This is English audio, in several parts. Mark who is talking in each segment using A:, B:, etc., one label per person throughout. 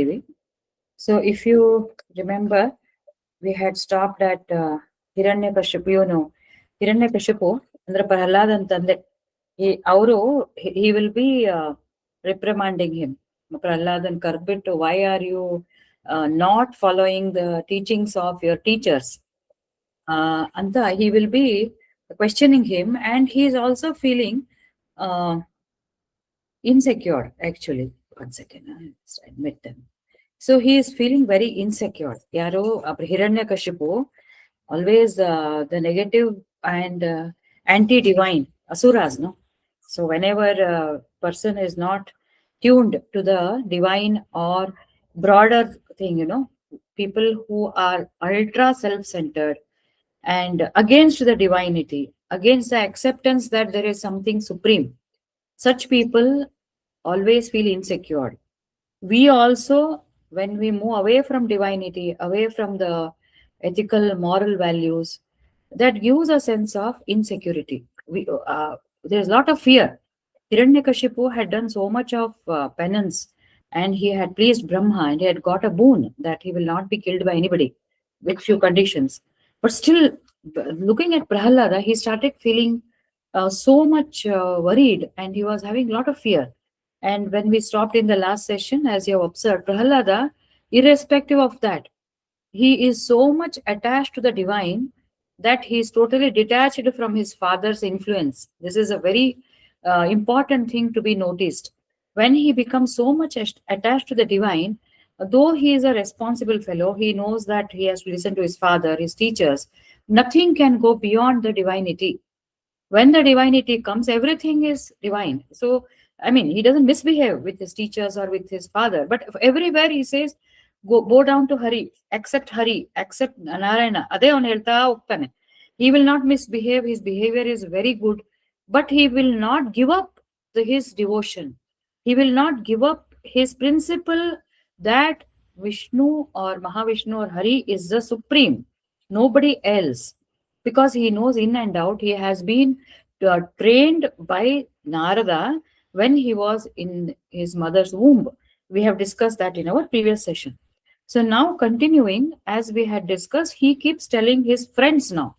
A: Idivi. So if you remember, we had stopped at Hiranyakashipu, Hiranyakashipu, Andra Prahlad and Tande. He will be reprimanding him. Prahlad and Karbit, why are you not following the teachings of your teachers? Anta, he will be questioning him, and he is also feeling uh, insecure, actually. One second, I must admit them. So he is feeling very insecure. Yaro, Hiranyakashipu, always the negative and anti-divine, asuras, no? So whenever a person is not tuned to the divine or broader thing, people who are ultra self-centered and against the divinity, against the acceptance that there is something supreme, such people always feel insecure. We also, when we move away from divinity, away from the ethical, moral values, that gives a sense of insecurity. There's a lot of fear. Hiranyakashipu had done so much of penance, and he had pleased Brahma, and he had got a boon that he will not be killed by anybody with few conditions. But still, looking at Prahalada, he started feeling so much worried, and he was having a lot of fear. And when we stopped in the last session, as you have observed, Prahalada, irrespective of that, he is so much attached to the divine that he is totally detached from his father's influence. This is a very important thing to be noticed. When he becomes so much attached to the divine, though he is a responsible fellow, he knows that he has to listen to his father, his teachers. Nothing can go beyond the divinity. When the divinity comes, everything is divine. So, I mean, he doesn't misbehave with his teachers or with his father, but everywhere he says, go down to Hari, accept Narayana. Ade avanu ಹೇಳ್ತಾ ಹೋಗ್ತಾನೆ. He will not misbehave. His behavior is very good, but he will not give up his devotion. He will not give up his principle that Vishnu or Mahavishnu or Hari is the supreme, nobody else, because he knows in and out. He has been trained by Narada when he was in his mother's womb. We have discussed that in our previous session. So now continuing, as we had discussed, he keeps telling his friends now.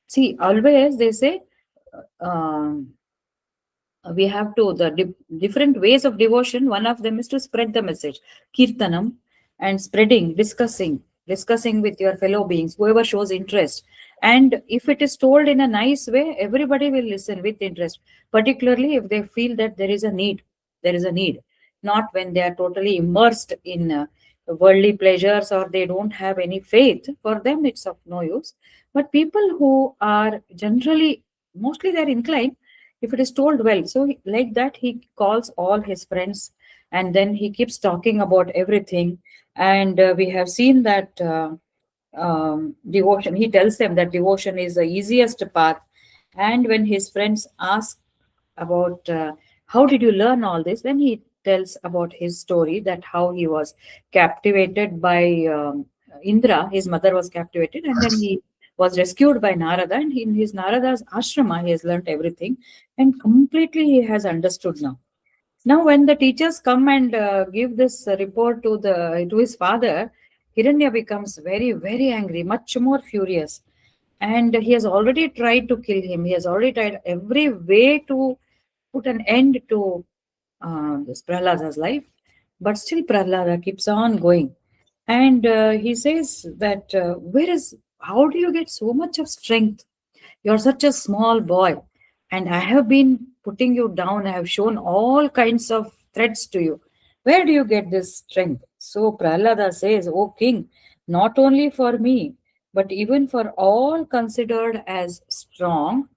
A: See, always they say, um, we have to, the different ways of devotion. One of them is to spread the message, kirtanam, and spreading, discussing with your fellow beings, whoever shows interest. And if it is told in a nice way, everybody will listen with interest, particularly if they feel that there is a need. There is a need, not when they are totally immersed in worldly pleasures or they don't have any faith. For them, it's of no use. But people who are generally, mostly they're inclined, if it is told well. So, like that, he calls all his friends and then he keeps talking about everything. And we have seen that devotion, he tells them that devotion is the easiest path. And when his friends ask about how did you learn all this, then he tells about his story, that how he was captivated by Indra, his mother was captivated, and then he was rescued by Narada, and in his Narada's ashrama, he has learnt everything, and completely he has understood now. Now, when the teachers come and give this report to his father, Hiranya becomes very, very angry, much more furious, and he has already tried to kill him. He has already tried every way to put an end to this Prahlada's life, but still Prahlada keeps on going. And he says that, how do you get so much of strength? You're such a small boy, and I have been putting you down. I have shown all kinds of threats to you. Where do you get this strength? So Prahlada says, O king, not only for me, but even for all considered as strong,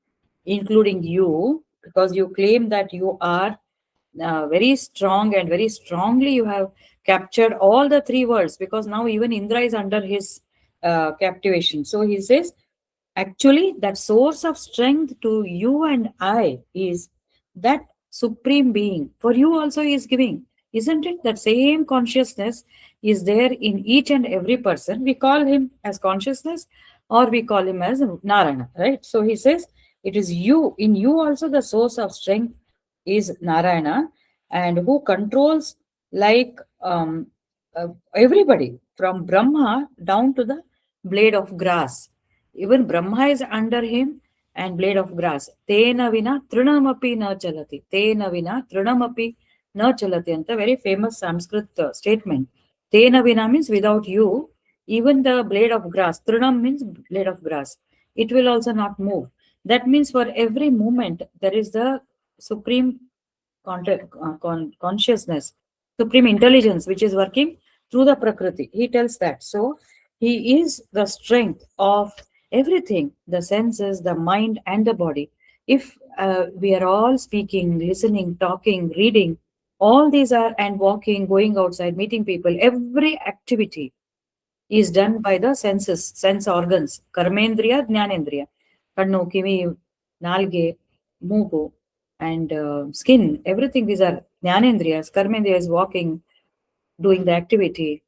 A: including you, because you claim that you are very strong, and very strongly you have captured all the three worlds, because now even Indra is under his captivation. So he says, actually, that source of strength to you and I is that supreme being. For you also he is giving. Isn't it? That same consciousness is there in each and every person. We call him as consciousness, or we call him as Narayana, right? So he says, it is you. In you also the source of strength is Narayana, and who controls like everybody from Brahma down to the blade of grass. Even Brahma is under him and blade of grass. Tena vina trinamapi na chalati. Tena vina trinamapi na chalati. And a very famous Sanskrit statement. Tena vina means without you, even the blade of grass. Trinam means blade of grass. It will also not move. That means for every movement, there is the supreme consciousness, supreme intelligence, which is working through the Prakriti. He tells that. So, he is the strength of everything, the senses, the mind, and the body. If we are all speaking, listening, talking, reading, all these are, and walking, going outside, meeting people, every activity is done by the senses, sense organs, karmendriya, jnanendriya, kannu, kivi, nalge, ಮೂಗು, and skin, everything. These are jnanendriyas. Karmendriya is walking, doing the activity,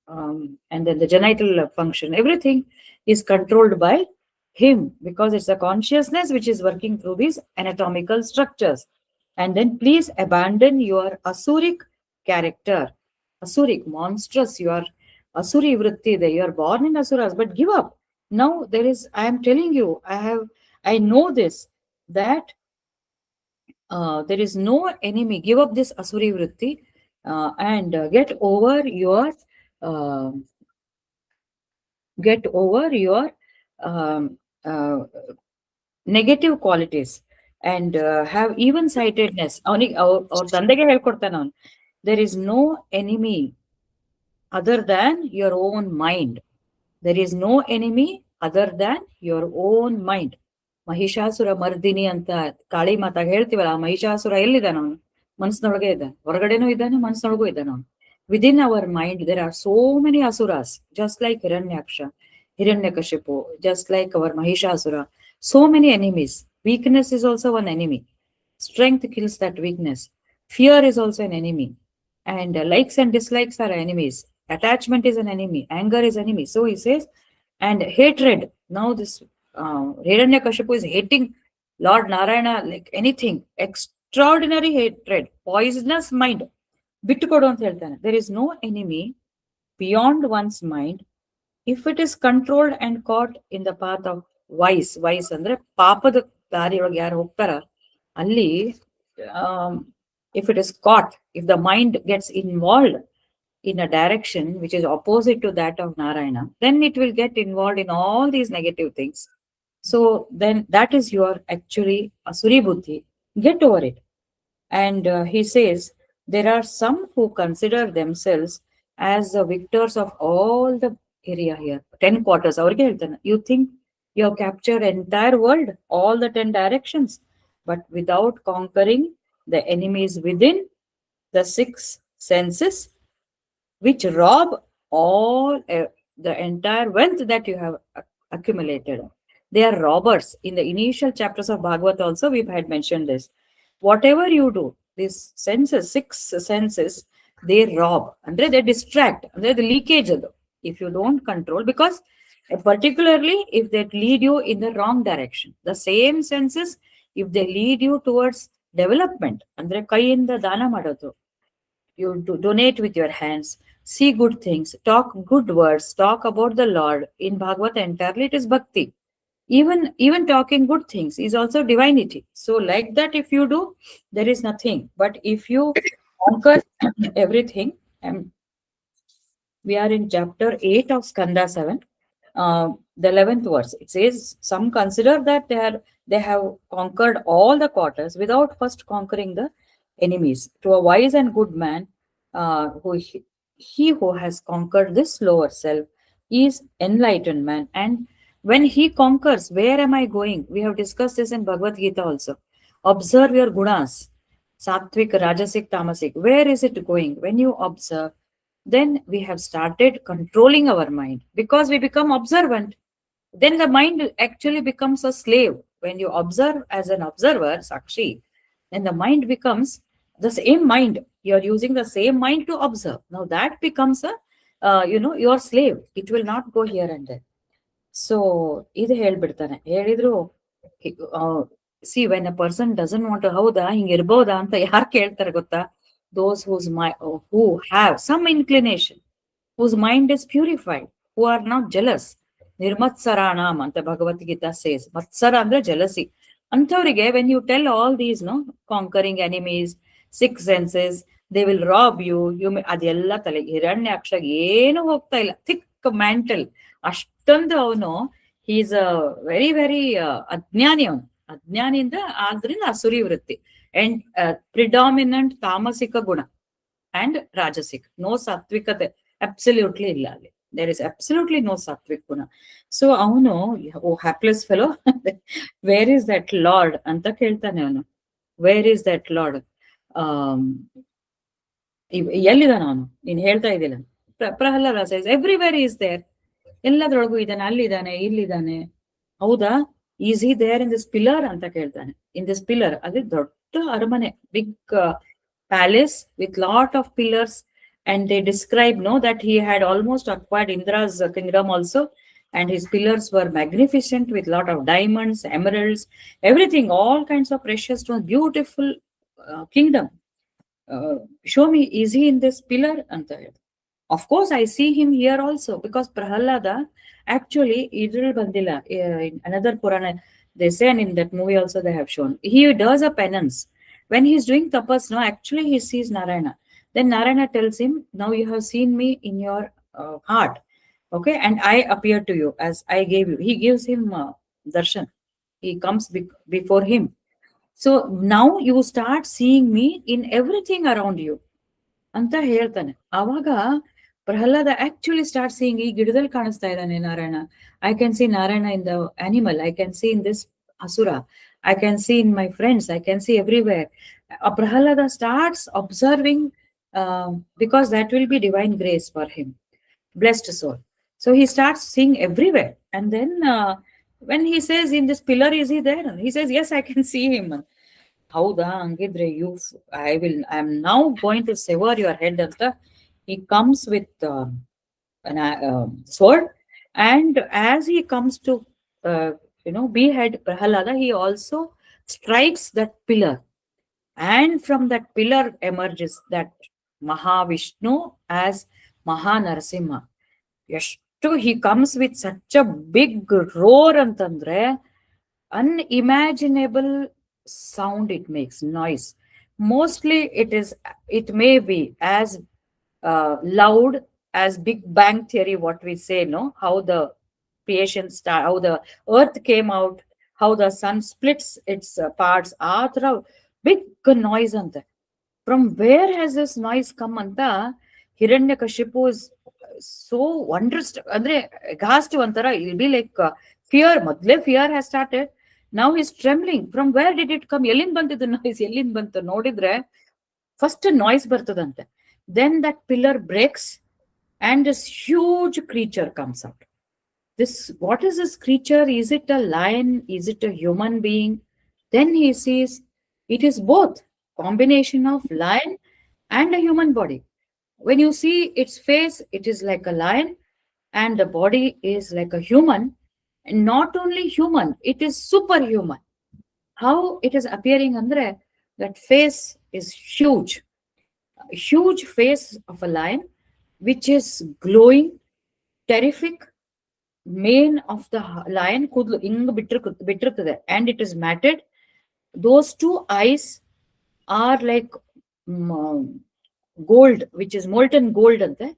A: and then the genital function. Everything is controlled by him because it's a consciousness which is working through these anatomical structures. And then please abandon your asuric character, asuric, monstrous. You are asuri vritti. You are born in asuras, but give up. Now there is. I am telling you. I know this, that there is no enemy. Give up this asuri vritti and uh, get over your um, uh, negative qualities and have even sightedness. ಅವನಿಗೆ ಅವ್ರ ತಂದೆಗೆ ಹೇಳ್ಕೊಡ್ತಾನೆ ಅವನು. There is no enemy other than your own mind. There is no enemy other than your own mind. Mahishasura Mardini ಅಂತ ಕಾಳಿ ಮಾತಾಗ ಹೇಳ್ತೀವಲ್ಲ, ಆ ಮಹಿಷಾಸುರ ಎಲ್ಲಿದ್ದಾನ ಅವನು? ಮನಸ್ಸಿನೊಳಗೆ ಇದ್ದಾನೆ, ಹೊರಗಡೆನೂ ಇದ್ದಾನೆ, ಮನಸ್ಸಿನೊಳಗೂ ಇದ್ದಾನೆ ಅವನು. Within our mind there are so many asuras, just like Hiranyaksha, Hiranyakashipu, just like our Mahishasura. So many enemies. Weakness is also one enemy. Strength kills that weakness. Fear is also an enemy. And likes and dislikes are enemies. Attachment is an enemy. Anger is enemy. So he says, and hatred. Now this Hiranyakashipu is hating Lord Narayana like anything. Extraordinary hatred. Poisonous mind. ಬಿಟ್ಟುಕೊಡು ಅಂತ ಹೇಳ್ತಾನೆ. There is no enemy beyond one's mind if it is controlled and caught in the path of vice. Vice ಅಂದ್ರೆ ಪಾಪದ ದಾರಿಯೊಳಗೆ ಯಾರು ಹೋಗ್ತಾರ ಅಲ್ಲಿ, if it is caught, if the mind gets involved in a direction which is opposite to that of Narayana, then it will get involved in all these negative things. So then that is your actually asuri buddhi. Get over it. And he says, there are some who consider themselves as the victors of all the area here. 10 quarters. You think you have captured entire world, all the 10 directions, but without conquering the enemies within the 6 senses, which rob all the entire wealth that you have accumulated. They are robbers. In the initial chapters of Bhagavad also, we had mentioned this. Whatever you do, these senses, 6 senses, they rob, and they distract, and the leakage. If you don't control, because particularly if they lead you in the wrong direction, the same senses, if they lead you towards development, andre kaiinda dana madodu, you donate with your hands, see good things, talk good words, talk about the Lord. In Bhagavad entirely it is bhakti. Even talking good things is also divinity. So like that, if you do, there is nothing. But if you conquer everything, and we are in chapter 8 of Skanda 7, the 11th verse. It says, some consider that they have conquered all the quarters without first conquering the enemies. To a wise and good man, he who has conquered this lower self is enlightened man. And when he conquers, where am I going? We have discussed this in Bhagavad Gita also. Observe your gunas, sattvic, rajasic, tamasic. Where is it going? When you observe, then we have started controlling our mind because we become observant. Then the mind actually becomes a slave. When you observe as an observer, Sakshi, then the mind becomes the same mind. You are using the same mind to observe. Now that becomes your slave. It will not go here and there. So ಇದು ಹೇಳ್ಬಿಡ್ತಾನೆ. ಹೇಳಿದ್ರು, see when a person doesn't want, ಹೌದಾ ಹಿಂಗಿರ್ಬೋದಾ ಅಂತ ಯಾರು ಕೇಳ್ತಾರೆ ಗೊತ್ತಾ? Those who have some inclination. whose mind is purified, who are not jealous. Nirmatsaranam anta Bhagavad Gita says. Matsara andre jealousy. Anthorige, when you tell all these, no, conquering enemies, six senses, they will rob you. You may adella tale ಹಿರಣ್ಯಾಕ್ಷಗೆ ಏನು ಹೋಗ್ತಾ ಇಲ್ಲ. Thick mantle. ಅಷ್ಟೊಂದು ಅವನು he is a very very ಅಜ್ಞಾನಿ ಅವನು. ಅಜ್ಞಾನಿಯಿಂದ ಆದ್ರಿಂದ ಅಸುರಿ ವೃತ್ತಿ and predominant ತಾಮಸಿಕ ಗುಣ and rajasic. No sattvikate absolutely illa alli. There is absolutely no sattvic guna. So avanu, oh hapless fellow, where is that Lord anta keltane avanu. Where is that Lord? ಎಲ್ಲಿದಾನ ಅವನು? ನೀನ್ ಹೇಳ್ತಾ ಇದ್ದಿಲ್ಲ. Pralhad says everywhere is there. ಎಲ್ಲದ್ರೊಳಗೂ ಇದ್ದಾನೆ, ಅಲ್ಲಿದ್ದಾನೆ, ಇಲ್ಲಿದ್ದಾನೆ. ಹೌದಾ? Is he there in this pillar ಅಂತ ಕೇಳ್ತಾನೆ. ಇನ್ ದಿಸ್ ಪಿಲ್ಲರ್, ಅದೇ ದೊಡ್ಡ ಅರಮನೆ, big palace with lot of pillars, and they describe no that he had almost acquired Indra's kingdom also, and his pillars were magnificent with lot of diamonds, emeralds, everything, all kinds of precious stones, beautiful kingdom. Show me, is he in this pillar anta ಹೇಳ್ದ. Of course I see him here also, because Prahalada actually idral bandila in another Purana they say, and in that movie also they have shown, he does a penance. When he is doing tapas, no, actually he sees Narayana. Then Narayana tells him, now you have seen me in your heart, okay, and I appear to you as I gave you. He gives him darshan. He comes before him. So now you start seeing me in everything around you ಅಂತ ಹೇಳ್ತಾನೆ. ಆವಾಗ Pralhad actually start seeing, ಈ ಗಿಡದಲ್ಲಿ ಕಾಣಿಸ್ತಾ ಇದ್ದಾನೆ Narayana. I can see Narayana in the animal, I can see in this asura, I can see in my friends, I can see everywhere. Prahalada starts observing because that will be divine grace for him, blessed soul. So he starts seeing everywhere. And then when he says, in this pillar, is he there? He says, yes, I can see him. ಹೌದಾ? ಹಂಗಿದ್ರೆ I am now going to sever your head ಅಂತ he comes with an sword, and as he comes to behead Prahalada, he also strikes that pillar, and from that pillar emerges that Mahavishnu as Mahanarasimha. ಎಷ್ಟು he comes with such a big roar ಅಂತಂದ್ರೆ unimaginable sound it makes, noise. Mostly it may be as loud as Big Bang Theory, what we say, no, how the creation start, how the earth came out, how the sun splits its parts, big noise ante. From where has this noise come anta Hiranyakashipu is so wondrous, andre ghast antara, it'll be like fear, madle fear has started. Now he's trembling. From where did it come? Ellin bantidu noise, ellin bantu nodidre first noise bartadante. Then that pillar breaks and this huge creature comes out. What is this creature? Is it a lion? Is it a human being? Then he sees it is both, combination of lion and a human body. When you see its face, it is like a lion, and the body is like a human. And not only human, it is superhuman. How it is appearing andre, that face is huge face of a lion, which is glowing, terrific. Mane of the lion kudlu ing bittiruತ್ತದೆ, and it is matted. Those two eyes are like gold, which is molten gold ante.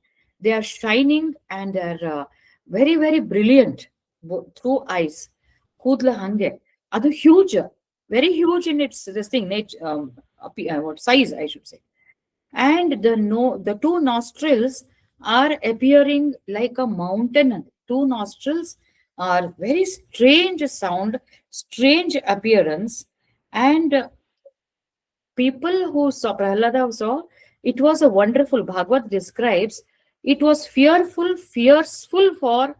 A: They are shining and they are very very brilliant through eyes. Kudla hange adu huge, very huge in its this thing, what size I should say. And the two nostrils are appearing like a mountain. Two nostrils are very strange sound, strange appearance. And people who saw Prahlada saw, it was a wonderful, Bhagavad describes, it was fierceful for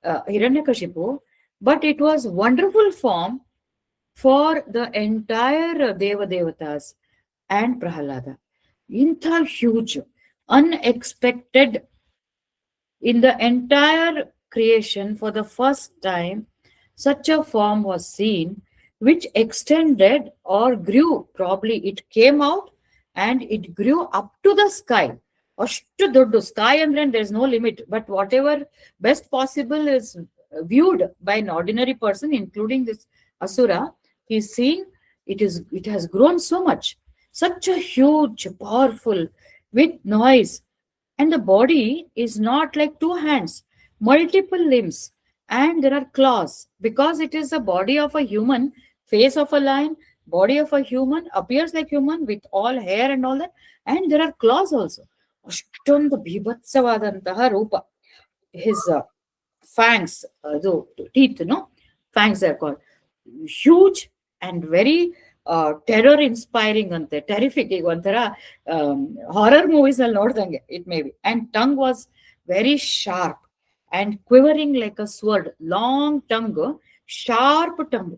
A: Hiranyakashipu, but it was wonderful form for the entire Devatas and Prahlada. Intha huge, unexpected, in the entire creation, for the first time, such a form was seen, which extended or grew. Probably it came out and it grew up to the sky. ಅಷ್ಟು ದೊಡ್ಡ sky ಅಂದ್ರೆ there is no limit, but whatever best possible is viewed by an ordinary person, including this asura. He is seeing it has grown so much, such a huge, powerful, with noise, and the body is not like two hands, multiple limbs, and there are claws, because it is the body of a human. Face of a lion, body of a human, appears like human with all hair and all that, and there are claws also. ಅಷ್ಟೊಂದು ಬೀಭತ್ಸವಾದಂತಹ ರೂಪ. His fangs, ಅದು teeth, no fangs are called, huge and very terror inspiring ಅಂತೆ, terrific. ಈಗ ಒಂಥರ horror movies ಅಲ್ಲಿ ನೋಡ್ದಂಗೆ it may be. And tongue was very sharp and quivering like a sword. Long tongue, sharp tongue.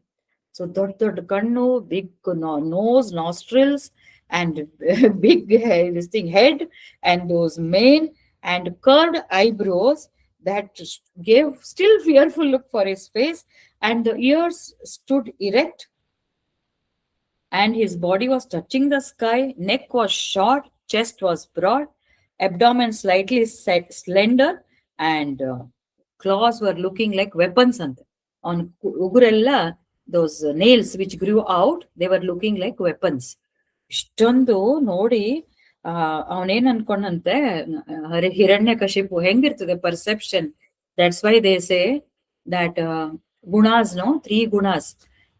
A: So ದೊಡ್ಡ ದೊಡ್ಡ ಕಣ್ಣು, big nose, nostrils, and big this thing head, and those mane and curved eyebrows that gave still fearful look for his face, and the ears stood erect, and his body was touching the sky. Neck was short, chest was broad, abdomen slightly slender, and claws were looking like weapons. On Ugurella, those nails which grew out, they were looking like weapons. ಇಷ್ಟೊಂದು ನೋಡಿ ಅವನೇನ್ ಅನ್ಕೊಂಡಂತೆ, Hiranyakashipu ಹೆಂಗಿರ್ತದೆ perception. That's why they say that gunas, no, 3 gunas,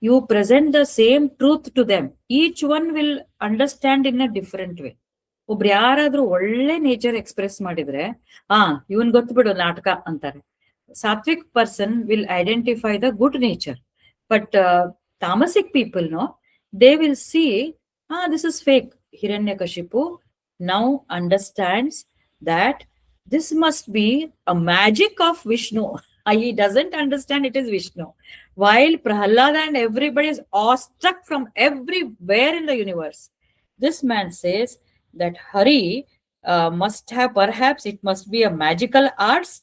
A: you present the same truth to them, each one will understand in a different way. ಒಬ್ರು ಯಾರಾದ್ರೂ ಒಳ್ಳೆ nature express ಮಾಡಿದ್ರೆ, ಇವನ್ ಗೊತ್ತು ಬಿಡು ನಾಟಕ ಅಂತಾರೆ. Sattvic person will identify the good nature, but tamasic people, no, they will see, this is fake. Hiranyakashipu now understands that this must be a magic of Vishnu. He doesn't understand it is Vishnu. While Prahalada and everybody is awestruck from everywhere in the universe, this man says that Hari must have, perhaps it must be a magical arts.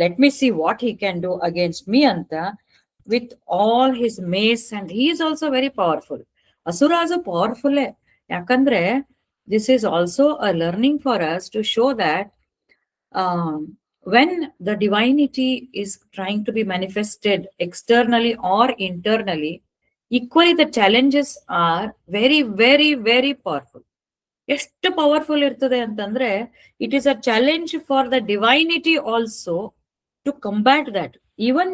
A: Let me see what he can do against me, Anta, with all his mace, and he is also very powerful. Asuras are powerful. Yakandre, this is also a learning for us to show that when the divinity is trying to be manifested externally or internally, equally the challenges are very, very, very powerful. ಎಷ್ಟು powerful ಇರ್ತದೆ ಅಂತಂದ್ರೆ, it is a challenge for the divinity also to combat that. Even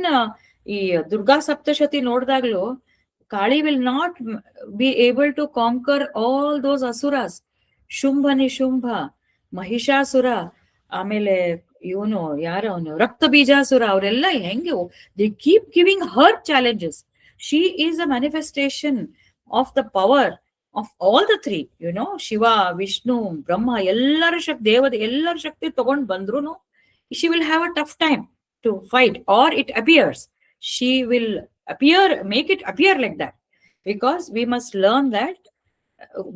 A: ಈ ದುರ್ಗಾ ಸಪ್ತಶತಿ ನೋಡಿದಾಗ್ಲೂ, Kali will not be able to conquer all those asuras. Shumbha Nishumbha, Mahishasura, ಆಮೇಲೆ ಇವನು ಯಾರ ಅವನು Raktabijasura, ಅವರೆಲ್ಲ ಹೆಂಗೆ they keep giving her challenges. She is a manifestation of the power of all the three, Shiva, Vishnu, Brahma, ಎಲ್ಲರ ಶಕ್ತಿ, ದೇವತೆ ಎಲ್ಲರ ಶಕ್ತಿ ತಗೊಂಡ್ ಬಂದ್ರು, she will have a tough time to fight, or it appears she will make it appear like that, because we must learn that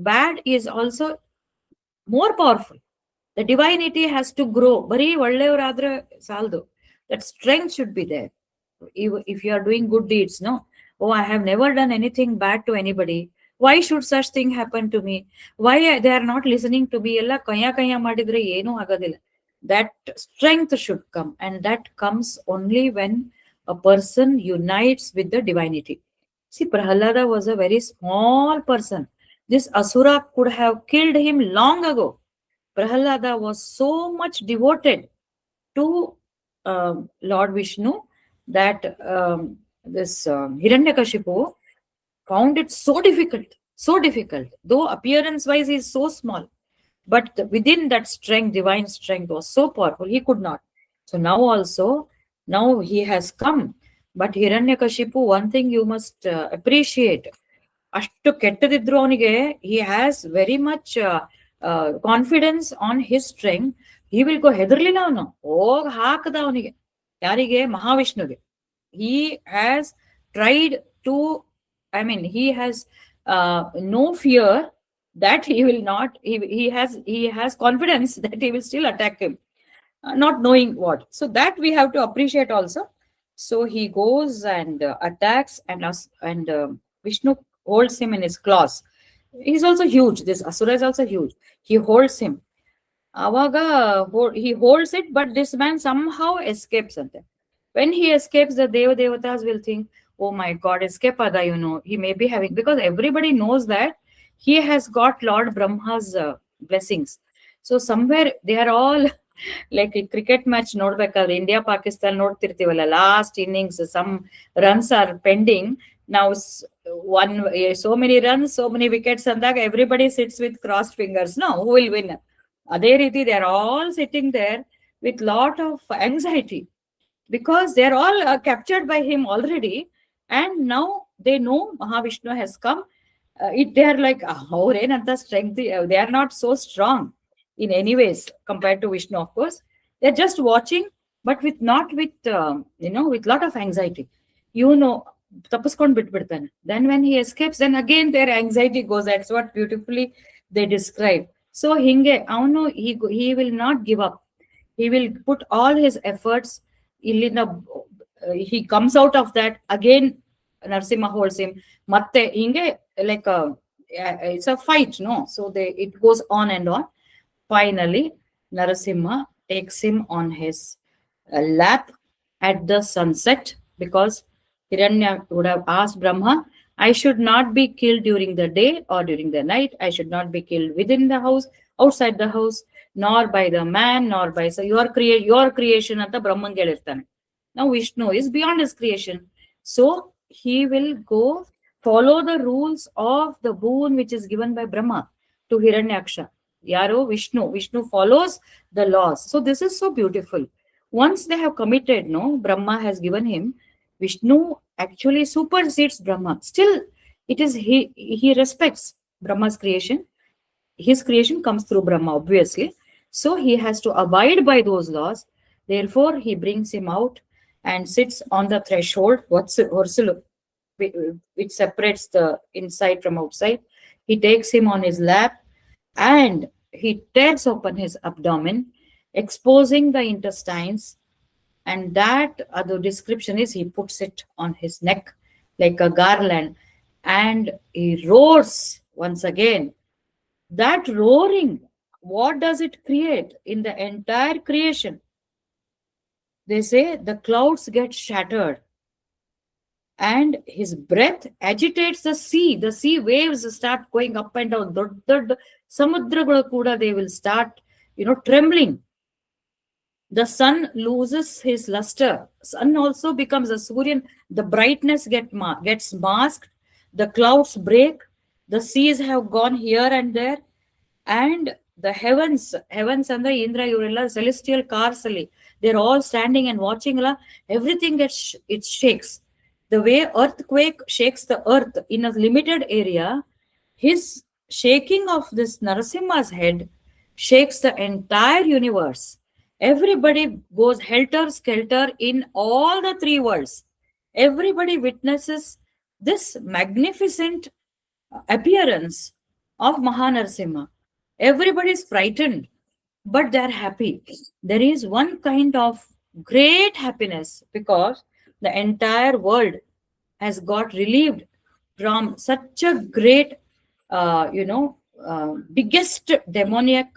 A: bad is also more powerful. The divinity has to grow. ಬರೀ ಒಳ್ಳೆಯವರಾದ್ರೆ ಸಾಲದು. That strength should be there. If you are doing good deeds, no, I have never done anything bad to anybody, why should such thing happen to me, why they are not listening to me, ಎಲ್ಲ ಕಯ್ಯ ಮಾಡಿದ್ರೆ ಏನೂ ಆಗೋದಿಲ್ಲ. That strength should come, and that comes only when a person unites with the divinity. See, Prahalada was a very small person. This asura could have killed him long ago. Prahalada was so much devoted to Lord Vishnu that this Hiranyakashipu found it so difficult, though appearance wise he is so small, but within that strength, divine strength was so powerful, he could not. So now he has come. But Hiranyakashipu, one thing you must appreciate, ashtu kettadiದ್ರು ಅವನಿಗೆ, he has very much confidence on his strength. He will go, ಹೆದರ್ಲಿಲ್ಲ ಅವನು, ಹೋಗ್ ಹಾಕದ ಅವನಿಗೆ, ಯಾರಿಗೆ, ಮಹಾವಿಷ್ಣುಗೆ. He has tried to, he has no fear that he will not, he has confidence that he will still attack him, not knowing what. So that we have to appreciate also. So he goes and attacks, and Vishnu holds him in his claws. He's also huge. This asura is also huge. He holds him, he holds it, but this man somehow escapes. When he escapes, the Devatas will think, oh my God, escape Ada, he may be having, because everybody knows that he has got Lord Brahma's blessings. So somewhere they are all like a cricket match ನೋಡ್ಬೇಕಾದ್ರೆ India Pakistan ನೋಡ್ತಿರ್ತೀವಲ್ಲ, last innings some runs are pending ನಾವು, one so many runs, so many wickets ಅಂದಾಗ everybody sits with crossed fingers, no, who will win? ಅದೇ ರೀತಿ they are all sitting there with lot of anxiety, because they are all captured by him already, and now they know Mahavishnu has come. They are like, ಅವ್ರೇನಂತ strength, they are not so strong in any ways compared to Vishnu, of course. They're just watching, but with not with with lot of anxiety, ತಪ್ಪಿಸ್ಕೊಂಡ್ ಬಿಟ್ಬಿಡ್ತಾನೆ. Then when he escapes, then again their anxiety goes. That's what beautifully they describe. So hinge avanu, he will not give up. He will put all his efforts. He comes out of that again. Narasimha holds him. Matte hinge, like it's a fight, no? So it goes on and on. Finally, Narasimha takes him on his lap at the sunset, because Hiranya would have asked Brahma, I should not be killed during the day or during the night. I should not be killed within the house, outside the house, nor by the man, nor by your creation at the Brahman gelirtane. Now Vishnu is beyond his creation. So he will go follow the rules of the boon which is given by Brahma to Hiranyaksha. Yaro Vishnu follows the laws. So this is so beautiful. Once they have committed, no, Brahma has given him, Vishnu actually supersedes Brahma. Still, it is he respects Brahma's creation. His creation comes through Brahma, obviously. So he has to abide by those laws. Therefore, he brings him out and sits on the threshold, which separates the inside from outside. He takes him on his lap, and he tears open his abdomen, exposing the intestines. And that other description is, he puts it on his neck like a garland, and he roars once again. That roaring, what does it create in the entire creation? They say the clouds get shattered, and his breath agitates the sea. The sea waves start going up and down. Samudragalu kuda, they will start trembling. The sun loses his luster. Sun also becomes a Suryan. The brightness gets masked. The clouds break. The seas have gone here and there. And the heavens and the Indra, Urella, celestial cars, they're all standing and watching. Everything it shakes. The way earthquake shakes the earth in a limited area, his shaking of this Narasimha's head shakes the entire universe. Everybody goes helter-skelter in all the three worlds. Everybody witnesses this magnificent appearance of Mahanarasimha. Everybody is frightened, but they're happy. There is one kind of great happiness, because the entire world has got relieved from such a great, biggest demoniac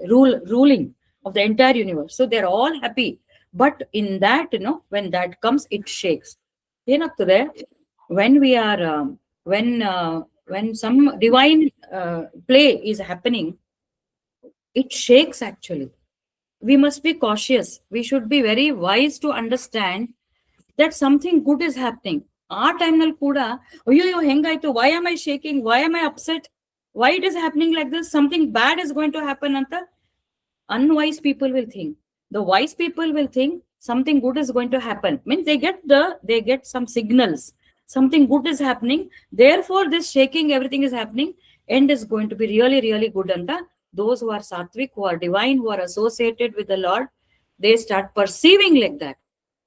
A: ruling of the entire universe. So they're all happy. But in that, when that comes, it shakes. When we are, when some divine play is happening, it shakes actually. We must be cautious. We should be very wise to understand that something good is happening. Our time nal kuda, why am I shaking? Why am I upset? Why it is happening like this? Something bad is going to happen, anta. Unwise people will think. The wise people will think something good is going to happen. Means they get some signals. Something good is happening. Therefore, this shaking, everything is happening. End is going to be really, really good. Anta. Those who are sattvic, who are divine, who are associated with the Lord, they start perceiving like that.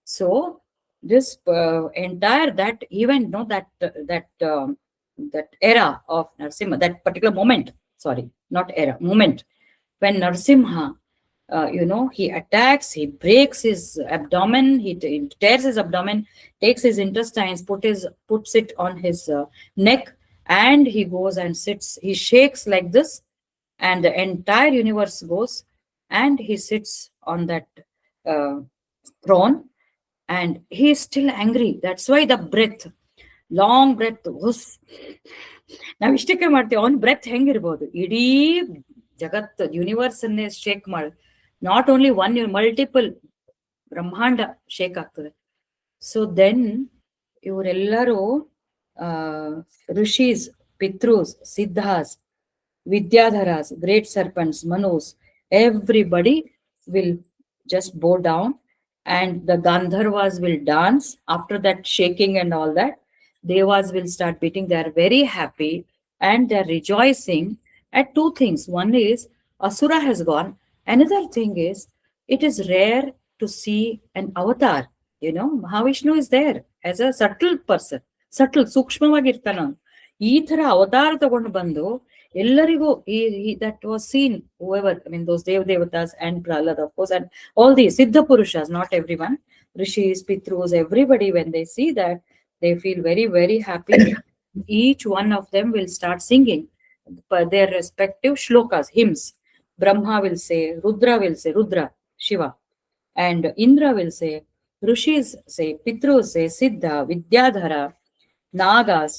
A: So this entire that event, that era of Narasimha, that particular moment, moment, when Narasimha, he attacks, he breaks his abdomen, he tears his abdomen, takes his intestines, puts it on his neck, and he goes and sits. He shakes like this. and the entire universe goes, and he sits on that uh, throne, and he is still angry. That's why the breath, long breath ಹೊಸ್, ನಾವ್ ಇಷ್ಟಕ್ಕೆ ಮಾಡ್ತೀವಿ. ಅವನ್ breath ಹೆಂಗಿರ್ಬೋದು, ಇಡೀ ಜಗತ್ universe ಅನ್ನೇ shake ಮಾಡ, ನಾಟ್ ಓನ್ಲಿ ಒನ್, ಮಲ್ಟಿಪಲ್ ಬ್ರಹ್ಮಾಂಡ ಶೇಕ್ ಆಗ್ತದೆ. ಸೊ ದೆನ್ ಇವರೆಲ್ಲರೂ rishis, ಪಿತೃಸ್, ಸಿದ್ಧಾಸ್, Vidyadharas, great serpents, Manus, everybody will just bow down, and the Gandharvas will dance. After that shaking and all that, Devas will start beating. They are very happy and they are rejoicing at two things. One is Asura has gone. Another thing is it is rare to see an avatar. Mahavishnu is there as a subtle person. Subtle, ಸೂಕ್ಷ್ಮವಾಗಿರ್ತಾನ. ಈ ತರ ಅವತಾರ ತಗೊಂಡು ಬಂದು ಎಲ್ಲರಿಗೂ that was seen, whoever, I mean, those devatas and Prahlad, of course, and all these Siddha Purushas, not everyone, Rishis, Pitrus, everybody, when they see that, they feel very, very happy. Each one of them will start singing their respective shlokas, hymns. Brahma will say, Rudra will say, Rudra, Shiva, and Indra will say, Rishis say, Pitrus say, Siddha, Vidyadhara, Nagas,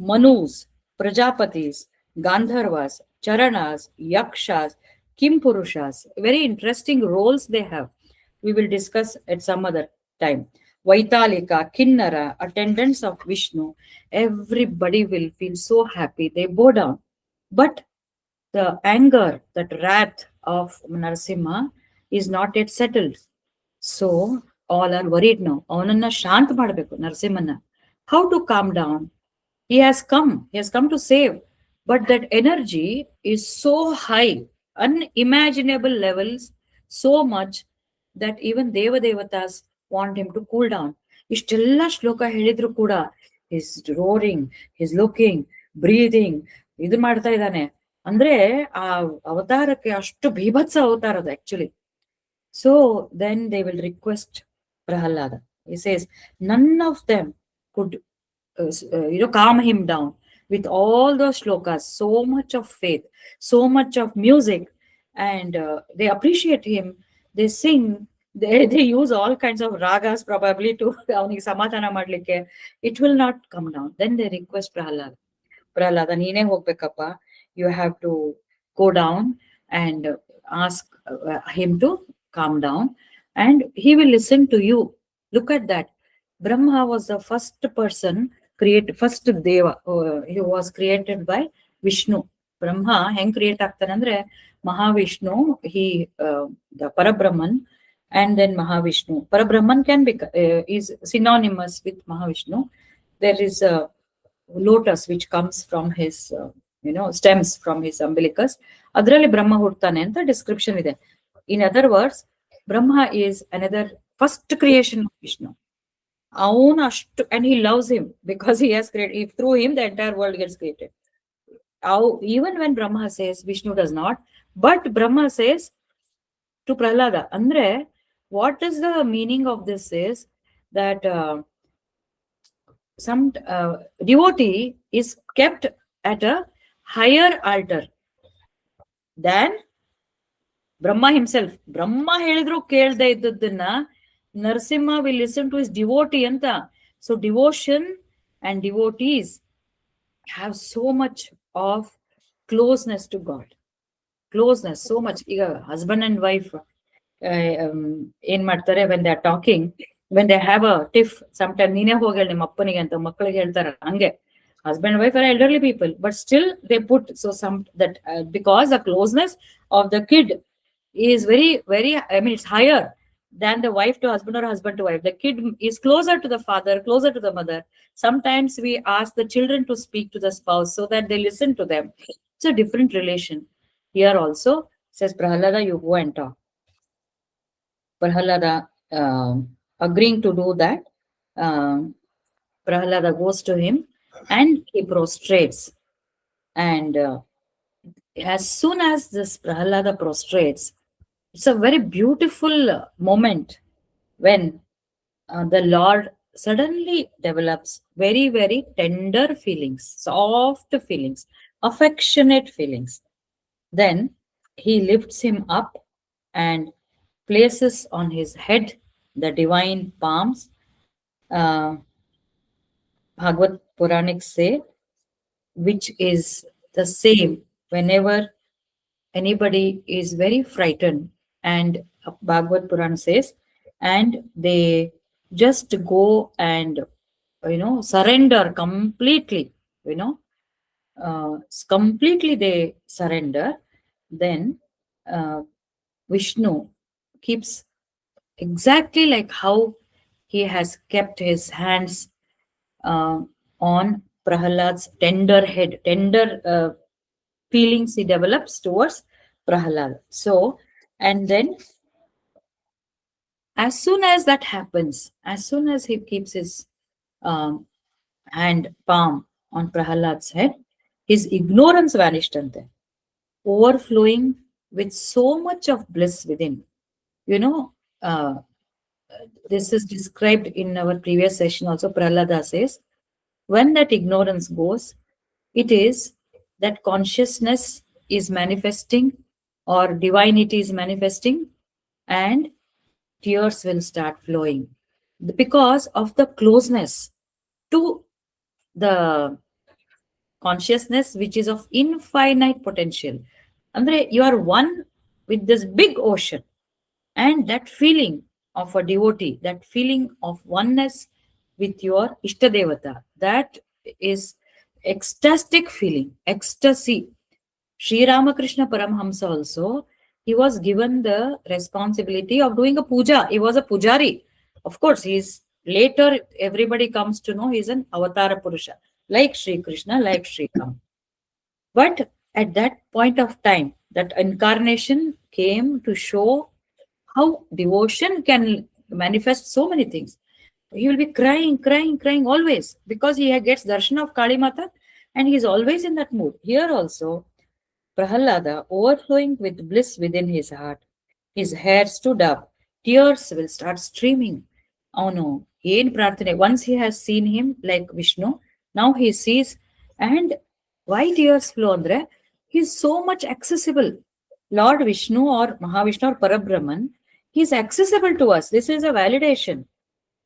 A: Manus, Prajapatis, Gandharvas, Charanas, Yakshas, Kimpurushas. Very interesting roles they have. We will discuss at some other time. Vaitalika, Kinnara, attendants of Vishnu, everybody will feel so happy. They bow down. But the anger, that wrath of Narasimha is not yet settled. So all are worried now. Avananna shant ಮಾಡಬೇಕು ನರಸಿಂಹನ. How to calm down? He has come to save, but that energy is so high, unimaginable levels, so much that even devatas want him to cool down. ಇಷ್ಟೆಲ್ಲ ಶ್ಲೋಕ ಹೇಳಿದ್ರು ಕೂಡ he's roaring, he's looking, breathing, ಇದು ಮಾಡ್ತಾ ಇದ್ದಾನೆ. ಅಂದ್ರೆ ಆ ಅವತಾರಕ್ಕೆ ಅಷ್ಟು ಭೀಭತ್ಸ ಅವತಾರ ಅದು actually. So then they will request Prahalada. He says none of them could calm him down with all those shlokas, so much of faith, so much of music, and they appreciate him. They sing, they use all kinds of ragas probably to ಅವನಿಗೆ ಸಮಾಧಾನ ಮಾಡ್ಲಿಕ್ಕೆ. It will not come down. Then they request Prahalada, ನೀನೇ ಹೋಗ್ಬೇಕಪ್ಪ, you have to go down and ask him to calm down, and he will listen to you. Look at that. Brahma was the first person, first Deva, he was created by Vishnu. Brahma ಹೆಂಗ್ create ಆಗ್ತಾನೆ ಅಂದ್ರೆ, Mahavishnu, he the Parabrahman, and then Mahavishnu. Parabrahman can be is synonymous with Mahavishnu. There is a lotus which comes from his stems from his umbilicus. ಅದರಲ್ಲಿ ಬ್ರಹ್ಮ ಹುಡ್ತಾನೆ ಅಂತ description ಇದೆ. In other words, Brahma is another first creation of Vishnu. And he loves him because he has created. If through him the entire world gets created. Even when Brahma says, Vishnu does not, but Brahma says to Prahlada, andre, what is the meaning of this is that some devotee is kept at a higher altar than Brahma himself. Brahma ಹೇಳಿದ್ರು ಕೇಳ್ದೆ ಇದ್ದದ್ದನ್ನ Narasimha will listen to his devotee anta. So devotion and devotees have so much of closeness to God. Closeness, so much. Iga husband and wife ಏನ್ ಮಾಡ್ತಾರೆ, when they are talking, when they have a tiff, sometimes ನೀನೇ ಹೋಗಿ ಹೇಳಿ ನಿಮ್ಮ ಅಪ್ಪನಿಗೆ ಅಂತ ಮಕ್ಕಳಿಗೆ ಹೇಳ್ತಾರ. ಹಂಗೆ husband and wife are elderly people, but still they put because the closeness of the kid is very, very, I mean, it's higher than the wife to husband or husband to wife. The kid is closer to the father, closer to the mother. Sometimes we ask the children to speak to the spouse so that they listen to them. It's a different relation. Here also says, Prahalada, you go and talk. Prahalada agreeing to do that, Prahalada goes to him and he prostrates. And as soon as this Prahalada prostrates, it's a very beautiful moment when the Lord suddenly develops very, very tender feelings, soft feelings, affectionate feelings. Then he lifts him up and places on his head the divine palms. Uh, Bhagavad Puranics say, which is the same whenever anybody is very frightened, and Bhagavad Puran says, and they just go and surrender completely, you know completely they surrender. Then uh, Vishnu keeps exactly like how he has kept his hands uh, on Prahalad's tender head, tender feelings he develops towards Prahalad. So, and then as soon as that happens, as soon as he keeps his um, hand palm on Prahalad's head, his ignorance vanished and then overflowing with so much of bliss within. You know, uh, this is described in our previous session also. Prahlada says, when that ignorance goes, it is that consciousness is manifesting or divinity is manifesting, and tears will start flowing because of the closeness to the consciousness which is of infinite potential. Andre, you are one with this big ocean, and that feeling of a devotee, that feeling of oneness with your Ishtadevata, that is ecstatic feeling, ecstasy. Sri Ramakrishna Paramhamsa also, he was given the responsibility of doing a puja. He was a pujari. Of course, he's later everybody comes to know he's an avatara purusha, like Sri Krishna, like Sri Ram. But at that point of time, that incarnation came to show how devotion can manifest so many things. He will be crying, crying, crying always because he gets darshan of Kali Mata and he is always in that mood. Here also, Prahalada, overflowing with bliss within his heart, his hair stood up, tears will start streaming. Oh no, in Prarthana, once he has seen him like Vishnu, now he sees, and why tears flow, Andre? He is so much accessible. Lord Vishnu or Mahavishnu or Parabrahman, he is accessible to us. This is a validation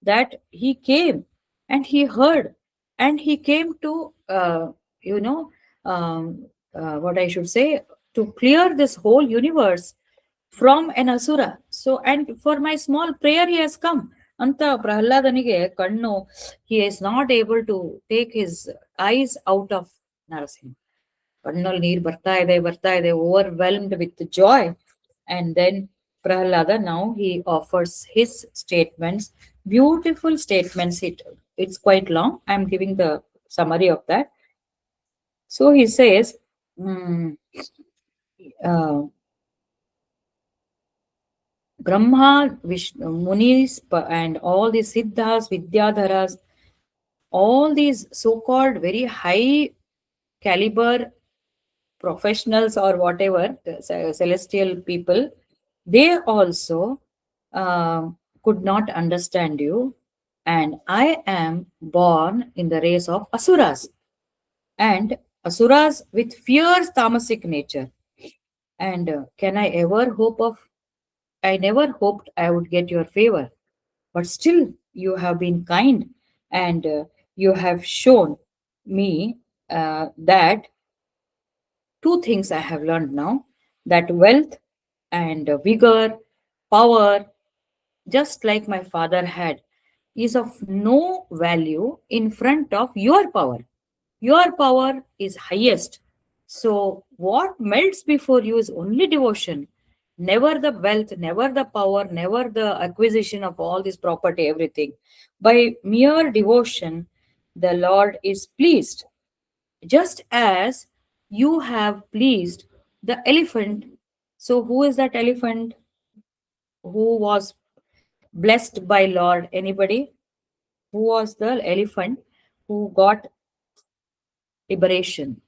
A: that he came and he heard and he came to you know what I should say, to clear this whole universe from an asura. So, and for my small prayer he has come anta Prahladanige kannu, he is not able to take his eyes out of Narasimha. ಕಣ್ಣಲ್ಲಿ ನೀರು ಬರ್ತಾ ಇದೆ overwhelmed with joy. And then Prahlada, now he offers his statements, beautiful statements. It's quite long. I'm giving the summary of that. So he says, uh, Brahma, Vishnu, Munis, and all these Siddhas, Vidyadharas, all these so-called very high caliber professionals or whatever, celestial people, they also could not understand you. And I am born in the race of asuras, and asuras with fierce tamasic nature. And can I ever hope of? I never hoped I would get your favor, but still you have been kind, and you have shown me that two things I have learned now, that wealth and vigor, power, just like my father had, is of no value in front of your power. Your power is highest. So, what melts before you is only devotion, never the wealth, never the power, never the acquisition of all this property, everything. By mere devotion, the Lord is pleased, just as you have pleased the elephant. So, who is that elephant who was blessed by Lord? Anybody? Who was the elephant who got liberation?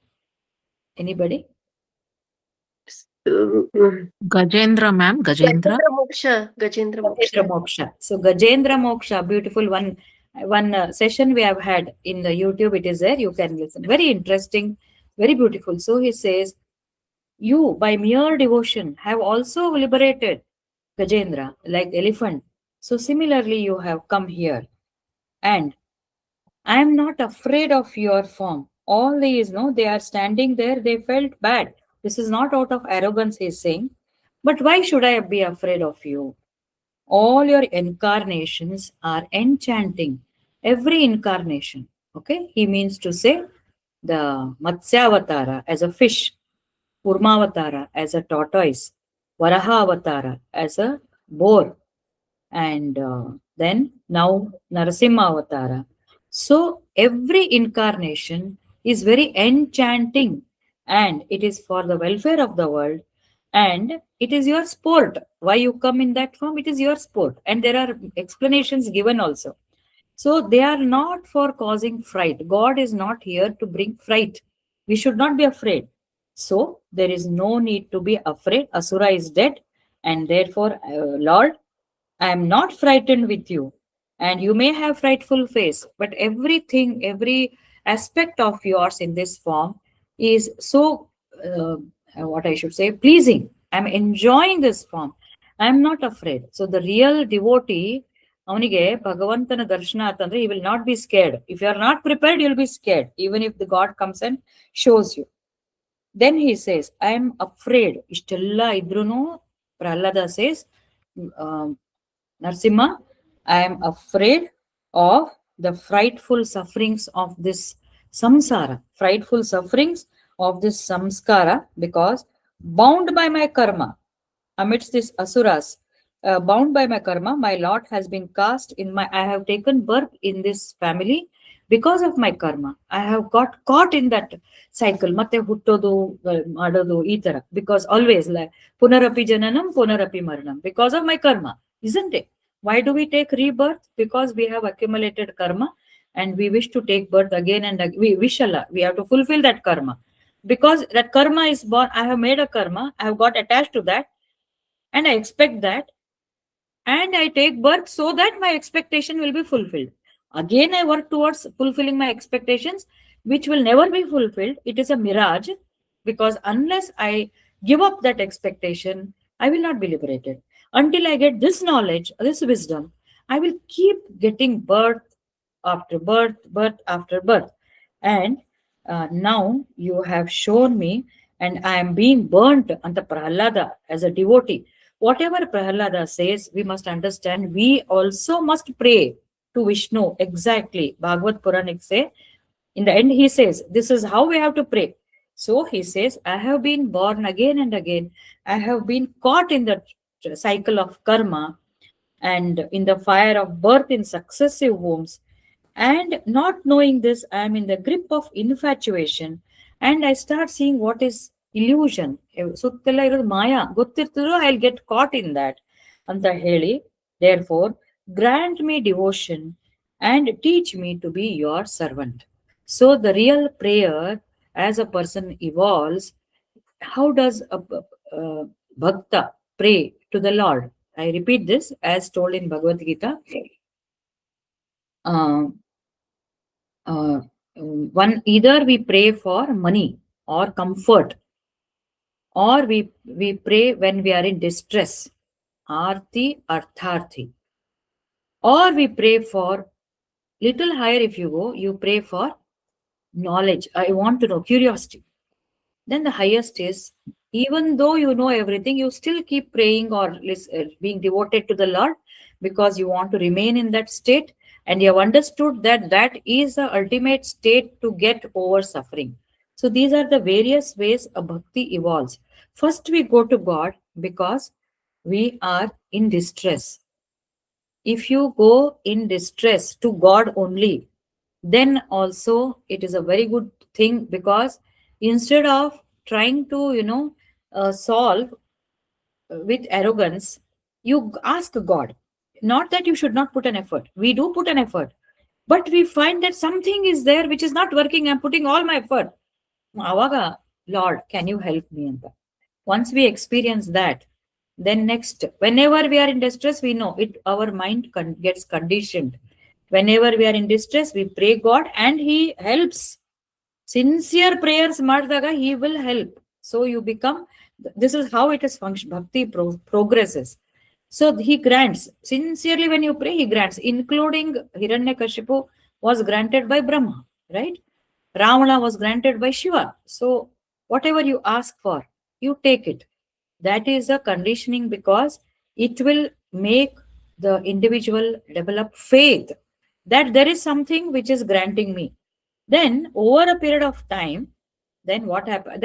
A: Anybody?
B: Gajendra, ma'am. Gajendra.
C: Gajendra Moksha. Gajendra
A: Gajendra
C: Moksha.
A: Moksha. So Gajendra Moksha, beautiful one session we have had in the YouTube. It is there. You can listen. Very interesting, very beautiful. So he says, You, by mere devotion, have also liberated Gajendra, like elephant. So similarly, you have come here. And I am not afraid of your form. All these, no, they are standing there, they felt bad. This is not out of arrogance, he is saying. But why should I be afraid of you? All your incarnations are enchanting. Every incarnation. Okay? He means to say the Matsyavatara as a fish, Kurmavatara as a tortoise, Varaha as a boar, and then now Narasimha Avatara. So every incarnation is very enchanting and it is for the welfare of the world and it is your sport. Why you come in that form? It is your sport. And there are explanations given also. So they are not for causing fright. God is not here to bring fright. We should not be afraid. So there is no need to be afraid. Asura is dead, and therefore, Lord, I am not frightened with you. And you may have frightful face, but everything, every aspect of yours in this form is so, what I should say, pleasing. I'm enjoying this form. I'm not afraid. So the real devotee, ಅವನಿಗೆ ಭಗವಂತನ ದರ್ಶನ ಆತಂದ್ರೆ he will not be scared. If you are not prepared, you'll be scared, even if the God comes and shows you. Then he says, I am afraid. Ishtella idruno, Prahlada says, um, Narsimha, I am afraid of the frightful sufferings of this samsara, frightful sufferings of this samskara, because bound by my karma, amidst these asuras, bound by my karma, my lot has been cast in my, I have taken birth in this family because of my karma. I have got caught in that cycle. ಮತ್ತೆ ಹುಟ್ಟೋದು ಮಾಡೋದು ಈ ತರ, because always like punarapi jananam punarapi maranam, because of my karma, isn't it? Why do we take rebirth? Because we have accumulated karma and we wish to take birth again and again. We wish Allah, we have to fulfill that karma. Because that karma is born, I have made a karma, I have got attached to that, and I expect that, and I take birth so that my expectation will be fulfilled. Again, I work towards fulfilling my expectations, which will never be fulfilled. It is a mirage, because unless I give up that expectation, I will not be liberated. Until I get this knowledge, this wisdom, I will keep getting birth after birth, birth after birth. And now you have shown me, and I am being burnt anta Prahlada as a devotee. Whatever Prahlada says, we must understand, we also must pray to Vishnu. Exactly. Bhagavad Purana say, in the end, he says, this is how we have to pray. So he says, I have been born again and again. I have been caught in the cycle of karma and in the fire of birth in successive wombs. And not knowing this, I am in the grip of infatuation and I start seeing what is illusion. ಸುತ್ತೆಲ್ಲ ಇರೋದು ಮಾಯಾ ಗೊತ್ತಿರ್ತಿದ್ರು, I'll get caught in that ಅಂತ ಹೇಳಿ, therefore grant me devotion and teach me to be your servant. So the real prayer, as a person evolves, how does a bhakta pray to the Lord? I repeat this as told in Bhagavad Gita. One, either we pray for money or comfort, or we pray when we are in distress, arti artharthi, or we pray for, little higher if you go, you pray for knowledge. I want to know, curiosity. Then the highest is, even though you know everything, you still keep praying or being devoted to the Lord, because you want to remain in that state, and you have understood that that is the ultimate state to get over suffering. So these are the various ways a bhakti evolves. First, we go to God because we are in distress. If you go in distress to God only, then also it is a very good thing, because instead of trying to solve with arrogance, you ask God. Not that you should not put an effort, we do put an effort, but we find that something is there which is not working. I'm putting all my effort. Avaga, Lord, can you help me? Once we experience that, then next, whenever we are in distress, we know it, our mind gets conditioned. Whenever we are in distress, we pray God and he helps. Sincere prayers ಮಾಡಿದಾಗ he will help. So you become, this is how it is function. Bhakti progresses. So he grants sincerely when you pray, he grants, including Hiranyakashipu was granted by Brahma, right? Ravana was granted by Shiva. So whatever you ask for, you take it. That is a conditioning because it will make the individual develop faith that there is something which is granting me. Then over a period of time, then what happens?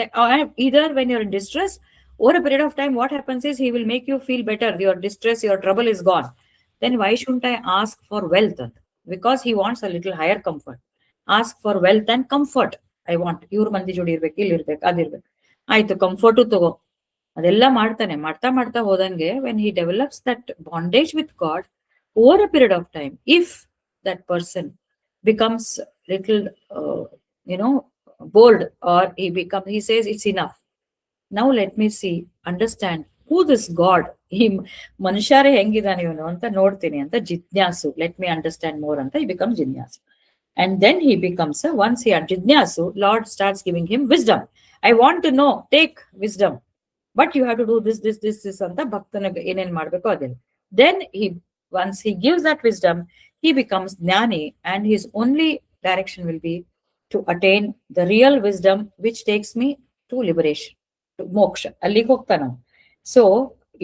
A: Either when you're in distress, over a period of time, what happens is he will make you feel better. Your distress, your trouble is gone. Then why shouldn't I ask for wealth? Because he wants a little higher comfort. Ask for wealth and comfort. I want ಇವ್ರ ಮಂದಿ ಜೋಡಿ ಇರ್ಬೇಕು, ಇಲ್ಲಿ ಇರ್ಬೇಕು, ಅದಿರ್ಬೇಕು. ಆಯ್ತು, comfort ತಗೋ. ಅದೆಲ್ಲ ಮಾಡ್ತಾನೆ. ಮಾಡ್ತಾ ಮಾಡ್ತಾ ಹೋದಂಗೆ when he develops that bondage with God over a period of time, if that person becomes little you know bold, or he says it's enough. Now let me see, understand who this God, he ಮನುಷ್ಯರೇ ಹೆಂಗಿದಾನೆ ಇವನು ಅಂತ ನೋಡ್ತೀನಿ ಅಂತ ಜಿಜ್ಞಾಸು, let me understand more ಅಂತ he becomes ಜಿಜ್ಞಾಸು. And then he becomes once he are ಜಿಜ್ಞಾಸು, Lord starts giving him wisdom. I want to know, take wisdom, but you have to do this ಅಂತ ಭಕ್ತನಿಗೆ ಏನೇನ್ ಮಾಡ್ಬೇಕು ಅದೆಲ್ಲ. Then he, once he gives that wisdom, he becomes ಜ್ಞಾನಿ, and his only direction will be to attain the real wisdom which takes me to liberation, to ಮೋಕ್ಷ, ಅಲ್ಲಿಗೆ ಹೋಗ್ತಾನ. So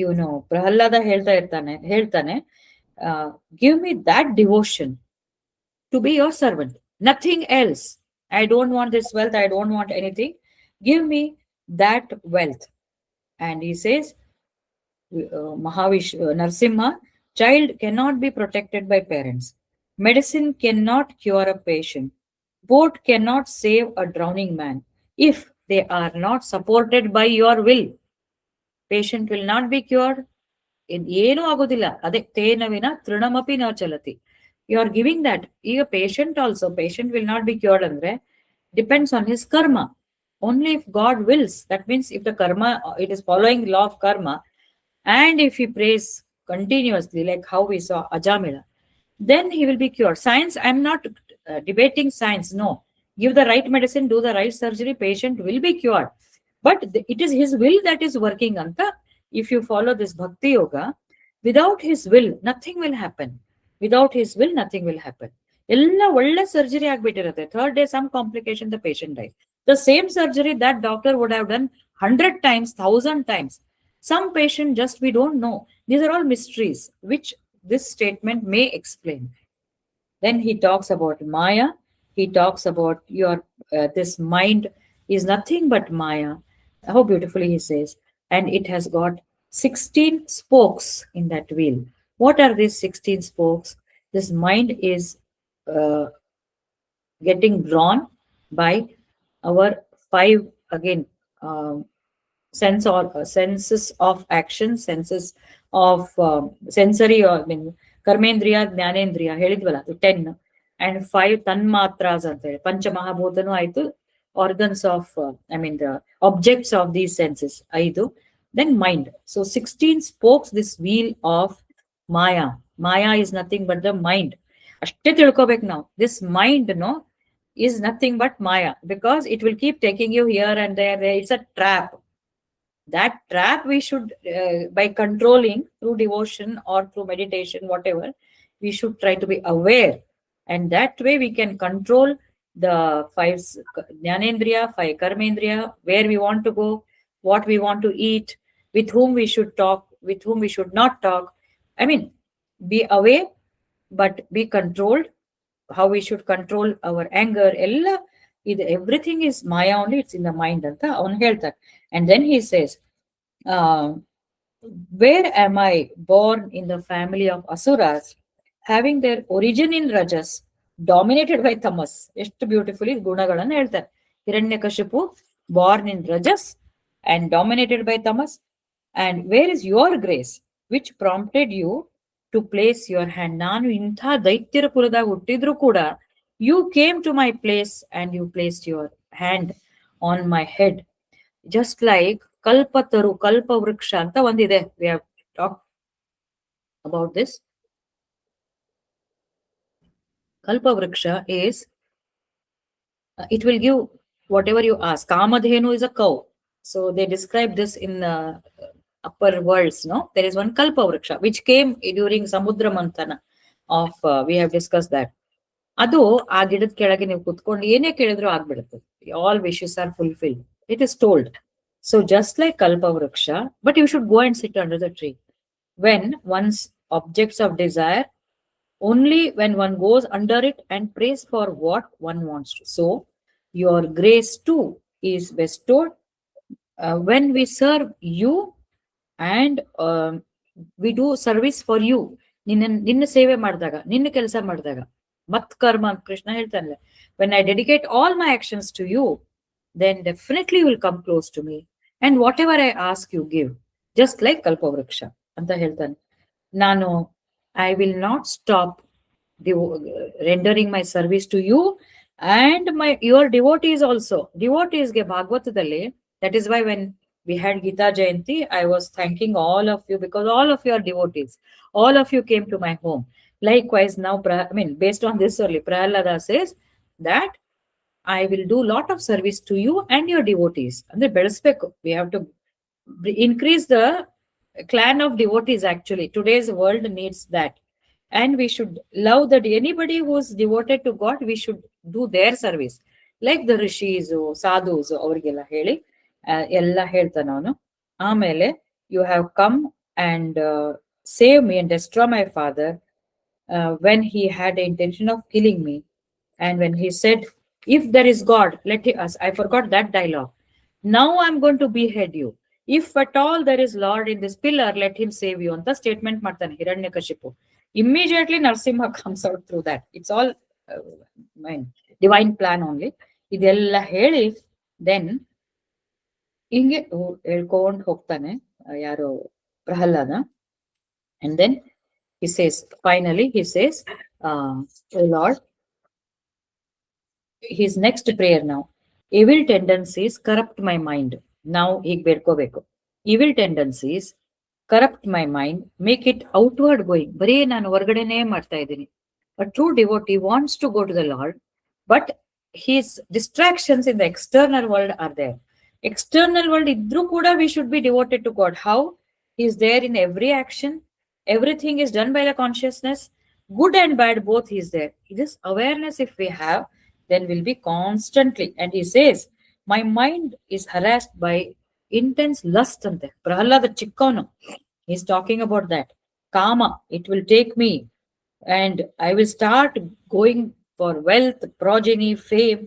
A: ಇವನು ಪ್ರಹ್ಲಾದ ಹೇಳ್ತಾನೆ give me that devotion to be your servant, nothing else. I don't want this wealth, I don't want anything, give me that wealth. And he says, Narsimha, child cannot be protected by parents, medicine cannot cure a patient, boat cannot save a drowning man if they are not supported by your will. Patient will not be cured, ಏನೂ ಆಗೋದಿಲ್ಲ. ಅದೇ ತೇನವಿನ ತೃಣಮಪಿ ನ ಚಲತಿ. You are giving that. ಈಗ patient also, patient will not be cured ಅಂದ್ರೆ depends on his karma. Only if God wills, that means if the karma, it is following law of karma, and if he prays continuously, like how we saw Ajamila, then he will be cured. Science, I'm not debating science, no. Give the right medicine, do the right surgery, patient will be cured. But it is his will that is working, Anta. If you follow this Bhakti Yoga, without his will, nothing will happen. Without his will, nothing will happen. ಎಲ್ಲ ಒಳ್ಳೆ surgery ಆಗ್ಬಿಟ್ಟಿರುತ್ತೆ. Third day some complication, the patient dies. The same surgery that doctor would have done 100 times, 1000 times. Some patient just we don't know. These are all mysteries which this statement may explain. Then he talks about Maya. He talks about your this mind is nothing but Maya. How beautifully he says, and it has got 16 spokes in that wheel. What are these 16 spokes? This mind is uh, getting drawn by our five, again, senses of action, senses of sensory, or I mean ಕರ್ಮೇಂದ್ರಿಯ ಜ್ಞಾನೇಂದ್ರಿಯ ಹೇಳಿದ್ವಲ್ಲ, ಅದು 10, and 5 ತನ್ಮಾತ್ರಾಸ್ ಅಂತ ಹೇಳಿ, ಪಂಚಮಹಾಭೂತನೂ ಆಯ್ತು, organs of I mean the objects of these senses 5, then mind. So 16 spokes this wheel of Maya. Maya is nothing but the mind. ಅಷ್ಟೇ ತಿಳ್ಕೊಬೇಕು ನಾವು. This mind, no, is nothing but Maya, because it will keep taking you here and there. It's a trap. That trap we should, by controlling through devotion or through meditation, whatever, we should try to be aware. And that way we can control the 5 jnanendriya, 5 karmendriya, where we want to go, what we want to eat, with whom we should talk, with whom we should not talk. I mean, be aware, but be controlled. How we should control our anger, everything is Maya only, it's in the mind anta avanu ಹೇಳ್ತಾರೆ. And then he says, where am I born in the family of asuras, having their origin in rajas, dominated by tamas. ಎಷ್ಟು beautifully ಗುಣಗಳನ್ನು ಹೇಳ್ತಾರೆ. Hiranyakashipu born in rajas and dominated by tamas, and where is your grace which prompted you to place your hand? ನಾನು ಇಂಥ ದೈತ್ಯರ ಕುಲದಾಗ ಹುಟ್ಟಿದ್ರು ಕೂಡ you came to my place and you placed your hand on my head. Just like kalpataru, kalpa vriksha anta ಒಂದಿದೆ, we have talked about this. Kalpa vriksha is, it will give whatever you ask. Kamadhenu is a cow. So they describe this in upper worlds. No, there is one kalpa vriksha which came during samudra manthana of we have discussed that. ಅದು ಆ ಗಿಡದ ಕೆಳಗೆ ನೀವು ಕುತ್ಕೊಂಡು ಏನೇ ಕೇಳಿದ್ರು ಆಗ್ಬಿಡುತ್ತೆ. All wishes are fulfilled, it is told. So just like kalpa vriksha, but you should go and sit under the tree when one's objects of desire, only when one goes under it and prays for what one wants to. So your grace too is bestowed when we serve you and we do service for you. ನಿನ್ನ ಸೇವೆ ಮಾಡಿದಾಗ, ನಿನ್ನ ಕೆಲಸ ಮಾಡಿದಾಗ, ಮತ್ ಕರ್ಮ ಅಂತ Krishna ಹೇಳ್ತಾನಲ್ಲ, when I dedicate all my actions to you, then definitely you will come close to me and whatever I ask you give, just like ಕಲ್ಪವೃಕ್ಷ ಅಂತ ಹೇಳ್ತಾನೆ. ನಾನು I will not stop rendering my service to you and your devotees also. Devotees ಗೆ ಭಾಗವತದಲ್ಲಿ, that is why when we had Gita Jayanti, I was thanking all of you because all of you are devotees. All of you came to my home. Likewise, now, based on this only, Prahalada says that I will do lot of service to you and your devotees. And we have to increase the clan of devotees actually. Today's world needs that. And we should love that anybody who is devoted to God, we should do their service. Like the rishis, sadhus, ಅವ್ರಿಗೆಲ್ಲ ಹೇಳಿ ಎಲ್ಲ ಹೇಳ್ತಾನ ಅವನು. ಆಮೇಲೆ you have come and save me and destroy my father when he had the intention of killing me. And when he said, if there is God, let us, I forgot that dialogue. Now I'm going to behead you. If at all there is Lord in this pillar, let him save you. ಅಂತ statement ಮಾಡ್ತಾನೆ Hiranyakashipu. Immediately Narsimha comes out through that. It's all divine plan only. ಇದೆಲ್ಲ ಹೇಳಿ then ಹಿಂಗೆ ಹೇಳ್ಕೊಂಡು ಹೋಗ್ತಾನೆ ಯಾರು Pralhad. And then he says, finally he says, oh Lord, his next prayer now, evil tendencies corrupt my mind. Now hig bedkobeku. Evil tendencies corrupt my mind, make it outward going. ಬರೀ ನಾನು ಹೊರಗಡೆನೇ ಮಾಡ್ತಾ ಇದ್ದೀನಿ. A true devotee wants to go to the Lord, but his distractions in the external world are there. External world idru kuda we should be devoted to God. How? He is there in every action. Everything is done by the consciousness. Good and bad, both he is there. This awareness if we have, then will be constantly. And he says, my mind is harassed by intense lust ante. Prahalada chikkavanu, he is talking about that. Kama, it will take me and I will start going for wealth, progeny, fame.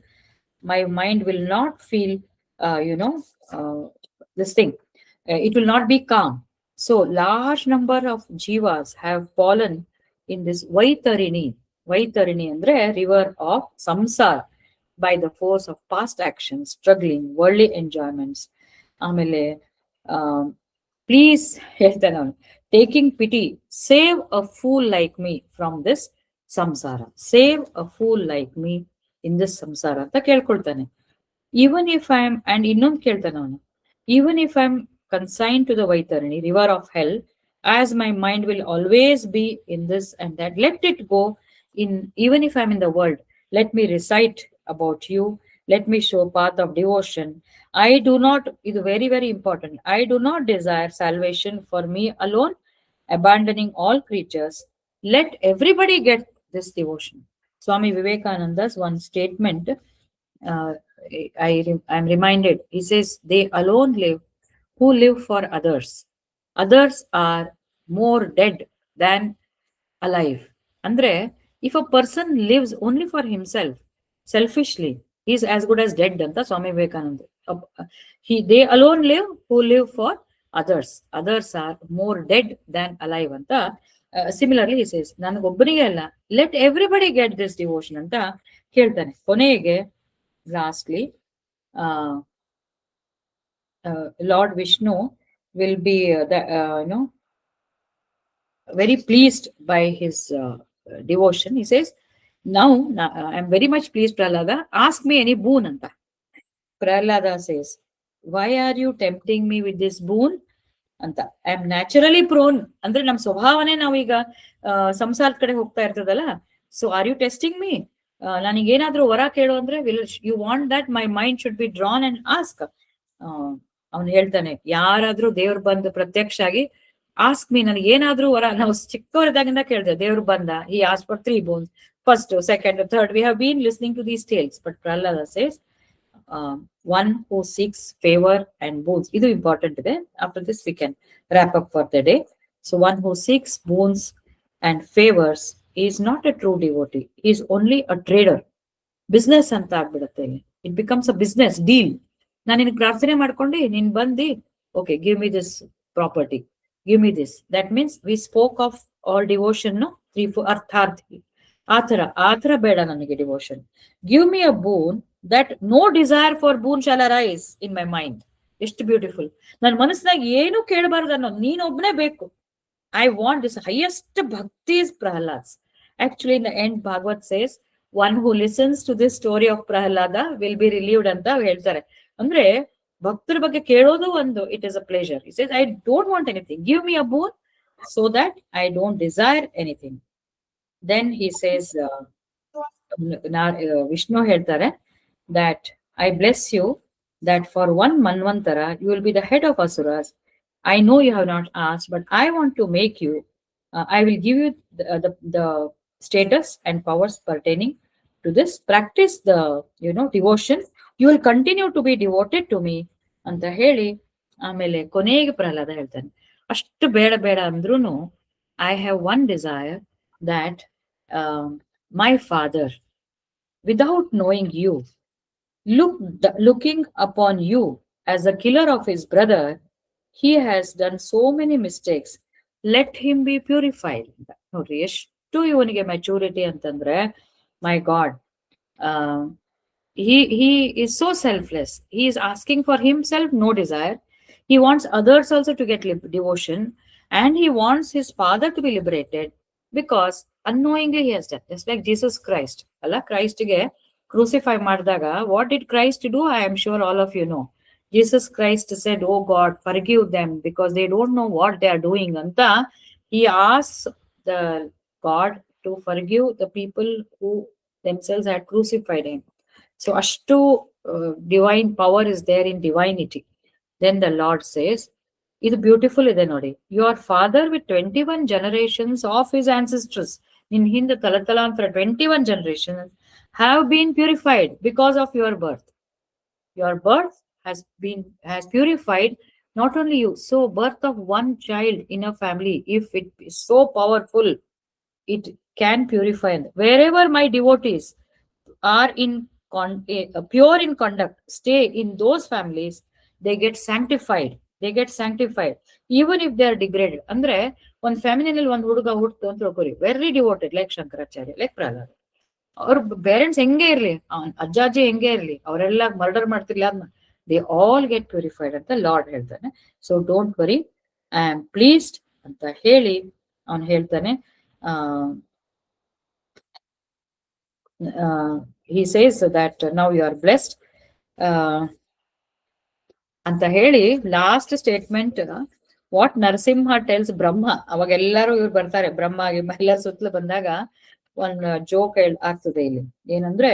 A: My mind will not feel, this thing. It will not be calm. So large number of jivas have fallen in this Vaitarini. Vaitarini andre river of samsara, by the force of past actions, struggling, worldly enjoyments. Amele, please, taking pity, save a fool like me from this samsara. Save a fool like me in this samsara anta kelkoltane. Even if I am, and innond keltane avanu, even if I am consigned to the Vaitarini, river of hell, as my mind will always be in this and that, let it go in. Even if I'm in the world, let me recite about you, let me show path of devotion. I do not, it is very very important, I do not desire salvation for me alone, abandoning all creatures. Let everybody get this devotion. Swami Vivekananda's one statement, I'm reminded. He says, they alone live who live for others. Others are more dead than alive. Andre, if a person lives only for himself, selfishly, he is as good as dead anta Swami Vivekananda. They alone live who live for others. Others are more dead than alive anta. Similarly, he says, ನನಗೊಬ್ಬನಿಗೆ ಅಲ್ಲ, let everybody get this devotion ಅಂತ ಹೇಳ್ತಾನೆ. ಕೊನೆಗೆ lastly, Lord Vishnu will be very pleased by his devotion. He says, now I am very much pleased, Prahlada, ask me any boon anta. Prahlada says, why are you tempting me with this boon ಅಂತ. I am naturally prone, ಅಂದ್ರೆ ನಮ್ ಸ್ವಭಾವನೆ ನಾವೀಗ ಸಂಸಾರದ ಕಡೆ ಹೋಗ್ತಾ ಇರ್ತದಲ್ಲ. So are you testing me? ನನಗೇನಾದ್ರೂ ವರ ಕೇಳು ಅಂದ್ರೆ, will you want that my mind should be drawn and ask? ಅವ್ನು ಹೇಳ್ತಾನೆ, ಯಾರಾದ್ರೂ ದೇವ್ರು ಬಂದು ಪ್ರತ್ಯಕ್ಷ ಆಗಿ ಆಸ್ಕ್ ಮೀ, ನನಗೆ ಏನಾದ್ರೂ ವರ, ನಾವು ಚಿಕ್ಕವರಿದ್ದಾಗಿಂದ ಕೇಳ್ತೇವೆ, ದೇವ್ರು ಬಂದ, ಈ ask for 3 bones, first, second, third, we have been listening to these tales. But Prahlada says one who seeks favor and boons. ಇದು ಇಂಪಾರ್ಟೆಂಟ್ ಇದೆ. After this we can wrap up for the day. So one who seeks boons and favors is not a true devotee. He is only a trader. Business ಅಂತ ಆಗ್ಬಿಡುತ್ತೆ ಇಲ್ಲಿ. It becomes a business deal. ನಾನು ನಿನಗೆ ಪ್ರಾರ್ಥನೆ ಮಾಡ್ಕೊಂಡು ನೀನ್ ಬಂದು, okay give me this property, give me this. That means we spoke of all devotion 3-4 ಅರ್ಥಾರ್ಥಿ. ಆತರ ಬೇಡ ನನಗೆ devotion. Give me a boon that no desire for boon shall arise in my mind. ಎಷ್ಟು ಬ್ಯೂಟಿಫುಲ್. ನನ್ನ ಮನಸ್ಸಿನಾಗ ಏನು ಕೇಳಬಾರ್ದು ಅನ್ನೋದು, ನೀನೊಬ್ನೇ ಬೇಕು. I want this highest bhakti is Prahalad's. Actually, in the end, Bhagavad says, one who listens to this story of Prahalada will be relieved ಅಂತ ಹೇಳ್ತಾರೆ. ಅಂದ್ರೆ ಭಕ್ತರ ಬಗ್ಗೆ ಕೇಳೋದು ಒಂದು, it is a pleasure. He says, I don't want anything. Give me a boon so that I don't desire anything. Then he says, Vishnu ಹೇಳ್ತಾರೆ that I bless you that for one Manvantara you will be the head of Asuras. I know you have not asked, but I want to make you, I will give you the status and powers pertaining to this. Practice the, devotion. You will continue to be devoted to me. ಅಂತ ಹೇಳಿ ಆಮೇಲೆ ಕೊನೆಗೆ ಪ್ರಹ್ಲಾದ ಹೇಳ್ತಾನೆ, ಅಷ್ಟು ಬೇಡ ಬೇಡ ಅಂದ್ರೂ I have one desire that my father, without knowing you, looking upon you as a killer of his brother, he has done so many mistakes. Let him be purified. ನೋಡ್ರಿ ಎಷ್ಟು ಇವನಿಗೆ ಮೆಚೂರಿಟಿ ಅಂತಂದ್ರೆ, ಮೈ god, he is so selfless. He is asking for himself, no desire. He wants others also to get devotion, and he wants his father to be liberated, because unknowingly he has done. Just like Jesus Christ, Allah Christ ಗೆ crucify ಮಾಡಿದಾಗ, what did Christ do? I am sure all of you know. Jesus Christ said, oh God, forgive them because they don't know what they are doing. Anta, he asks the God to forgive the people who themselves had crucified him. So ashtu divine power is there in divinity. Then the Lord says, ಇದು beautiful ಇದೆ ನೋಡಿ, your father with 21 generations of his ancestors, ನಿನ್ ಹಿಂದೆ ತಲತಲಾಂತರ 21 generations have been purified because of your birth. Your birth has purified not only you. So birth of one child in a family, if it is so powerful, it can purify. Wherever my devotees are pure in conduct, stay in those families, they get sanctified. Even if they are degraded. ಅಂದ್ರೆ ಒಂದ್ ಫ್ಯಾಮಿಲಿನಲ್ಲಿ ಒಂದ್ ಹುಡುಗ ಹುಟ್ಟು ಅಂತ ತಿಳ್ಕೊರಿ, very devoted, like Shankaracharya, like Prahlada. ಅವ್ರ parents ಹೆಂಗೆ ಇರ್ಲಿ, ಅಜ್ಜಾಜಿ ಹೆಂಗೆ ಇರ್ಲಿ, ಅವರೆಲ್ಲ ಮರ್ಡರ್ ಮಾಡ್ತಿರ್ಲಿ, ಅದನ್ನ ದೇ ಆಲ್ ಗೆಟ್ ಪ್ಯೂರಿಫೈಡ್ ಅಂತ ಲಾರ್ಡ್ ಹೇಳ್ತಾನೆ. So don't worry, I am pleased ಅಂತ ಹೇಳಿ ಅವನು ಹೇಳ್ತಾನೆ. he says that now you are blessed ಅಂತ ಹೇಳಿ last statement what Narasimha tells Brahma. ಅವಾಗ ಎಲ್ಲರೂ ಇವ್ರು ಬರ್ತಾರೆ, ಬ್ರಹ್ಮ ಎಲ್ಲರ ಸುತ್ತಲೂ ಬಂದಾಗ ಒಂದ್ ಜೋಕ್ ಆಗ್ತದೆ ಇಲ್ಲಿ. ಏನಂದ್ರೆ,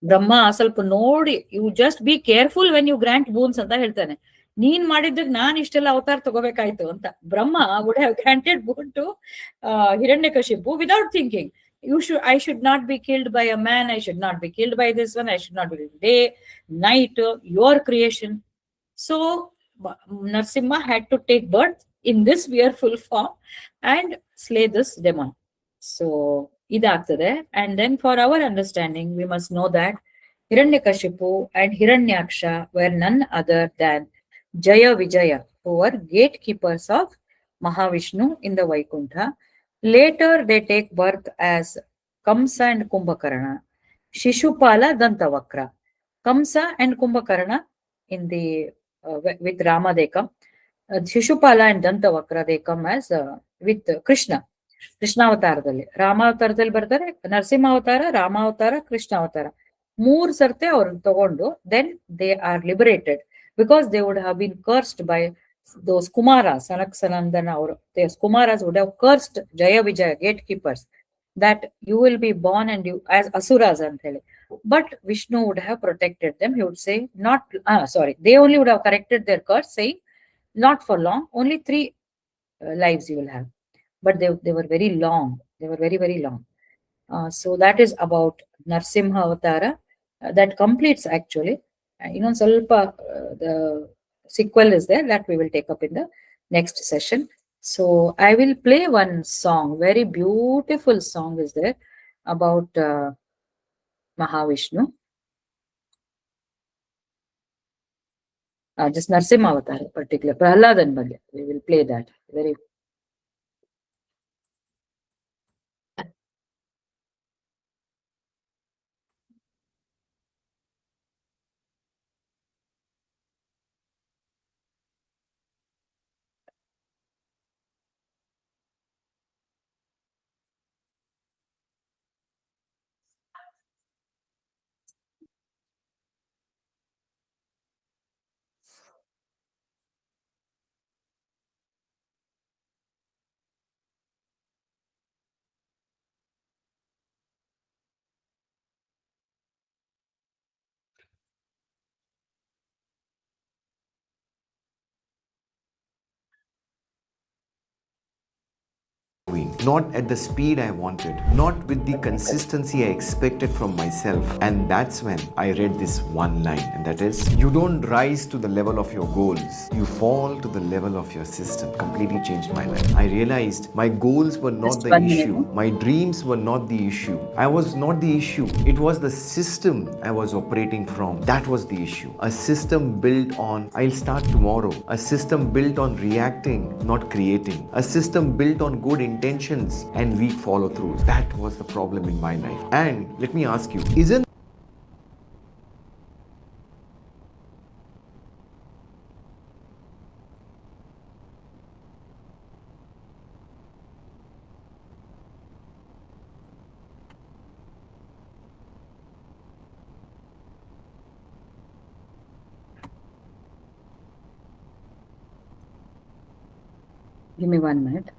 A: ಬ್ರಹ್ಮ ಸ್ವಲ್ಪ ನೋಡಿ, you just be careful when you grant boons ಅಂತ ಹೇಳ್ತಾನೆ. ನೀನ್ ಮಾಡಿದ್ದಕ್ಕೆ ನಾನ್ ಇಷ್ಟೆಲ್ಲ ಅವತಾರ ತಗೋಬೇಕಾಯ್ತು ಅಂತ. Brahma would have granted boon to Hiranyakashipu without thinking. I should not be killed by a man, I should not be killed by this one, I should not be day, night, your creation. So Narasimha had to take birth in this fearful form and slay this demon. So idagtade. And then for our understanding, we must know that Hiranyakashipu and Hiranyaksha were none other than Jaya Vijaya, who were gatekeepers of Mahavishnu in the Vaikuntha. Later they take birth as Kamsa and Kumbhakarna, Shishupala, Dantavakra. Kamsa and Kumbhakarna in the with Rama they come. Shishupala and Dantavakra they come as with Krishna ಅವತಾರದಲ್ಲಿ. ರಾಮ ಅವತಾರದಲ್ಲಿ ಬರ್ತಾರೆ, ನರಸಿಂಹ ಅವತಾರ, ರಾಮ ಅವತಾರ, ಕೃಷ್ಣ ಅವತಾರ, 3 ಸರ್ತೆ ಅವ್ರನ್ನ ತಗೊಂಡು then they are liberated, because they would have been cursed by those Kumaras, Sanak Sanandana, or those Kumaras would have cursed Jaya Vijaya gatekeepers, that you will be born and you as Asuras ಅಂತ ಹೇಳಿ. but Vishnu would have protected them. He would say, not, they only would have corrected their curse, saying, not for long, only 3 lives you will have. But they were very long. They were very, very long. So that is about Narsimha Avatara. That completes actually. Salpa, the sequel is there that we will take up in the next session. So I will play one song, very beautiful song is there about Mahavishnu. Just Narsimha Avatara, particular Prahladan Bagya. We will play that. Very.
C: Not at the speed I wanted, not with the consistency I expected from myself. And that's when I read this one line, and that is, you don't rise to the level of your goals, you fall to the level of your system. Completely changed my life. I realized my goals were not
A: Just
C: the
A: 1 minute.
C: issue, my dreams were not the issue, I was not the issue, it was the system I was operating from. That was the issue. A system built on, I'll start tomorrow. A system built on reacting, not creating. A system built on good intentions and weak follow throughs. That was the problem in my life. And let me ask you, isn't
A: Give me 1 minute.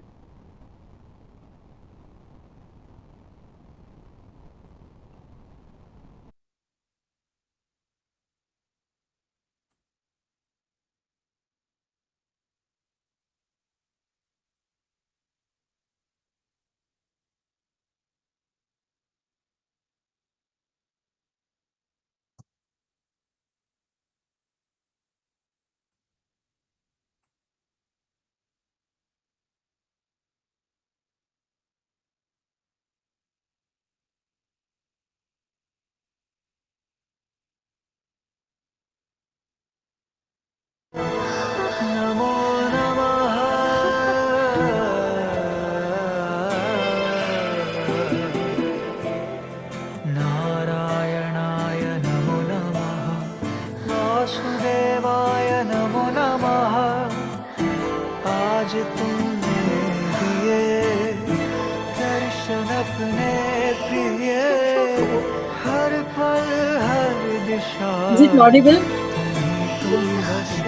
A: Is it audible?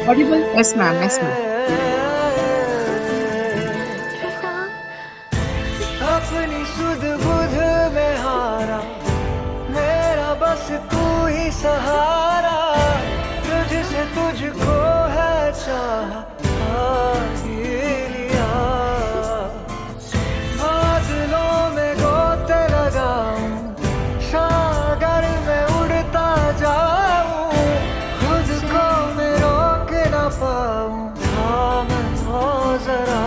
A: Audible?
B: Yes, ma'am. Yes, ma'am.
D: अपनी सुध बुध में हारा, मेरा बस तू ही सहारा, तुझसे तुझको है चाहा, ही लिया। बादलों में गोते लगाऊं, सागर में उड़ता जाऊं, खुद को मैं रोक न पाऊं, थाम लो जरा।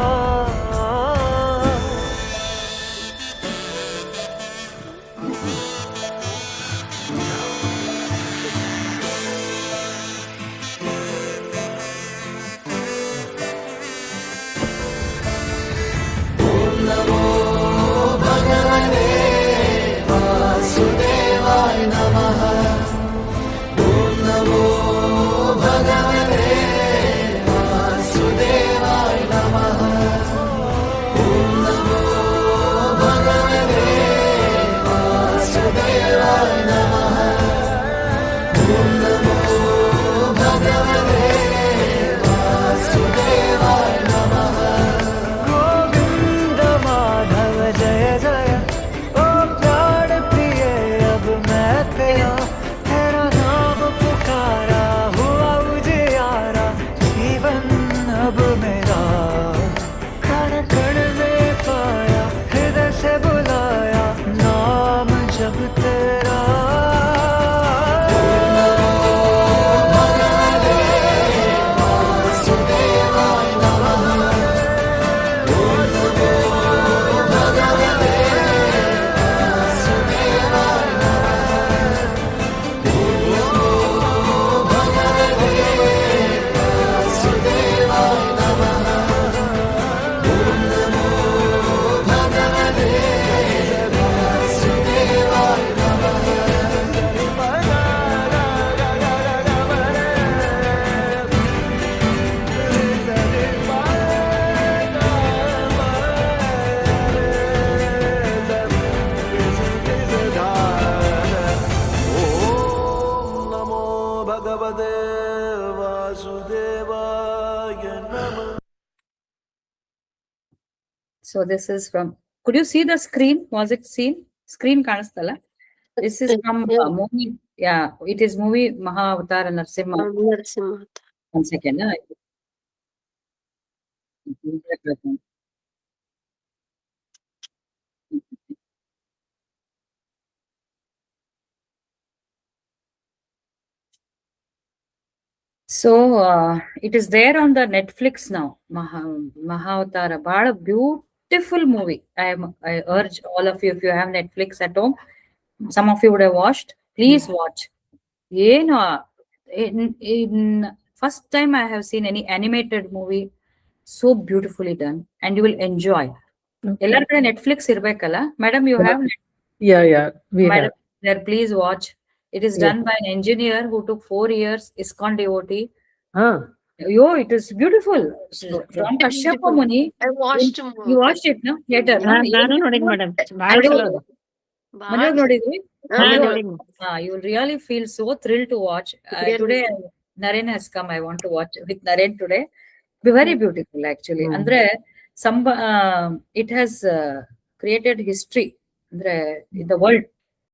D: जब तेरा नमो भगवते वासुदेवाय नमः.
A: So this is from, could you see the screen? Was it seen? Screen kanastala. This is from movie. Yeah, it is movie Mahanarasimha.
E: Narasimha.
A: One second. So it is there on the Netflix now. Mahavatara. Bada beautiful movie. I urge all of you, if you have Netflix at home, some of you would have watched. Please watch. In first time I have seen any animated movie so beautifully done, and you will enjoy. ಎಲ್ಲರ ಕಡೆ Netflix ಇರ್ಬೇಕಲ್ಲ madam, you have
F: Yeah, we
A: madam
F: have.
A: there, please watch. It is done by an engineer who took 4 years, ISKCON devotee. Yo, it is beautiful. From Kashyapa Muni.
E: I watched
A: You watched it, no? Theater, no?
B: ನಾನು ನೋಡಿದ್ madam
A: ಮನೆಯಾಗ ನೋಡಿದ್ವಿ.
B: ನೋಡಿದ್ವಿ.
A: You will really feel so thrilled to watch. Today Naren has come. I want to watch with Naren today. Be very beautiful actually. Andre it has created history. Andre in the world.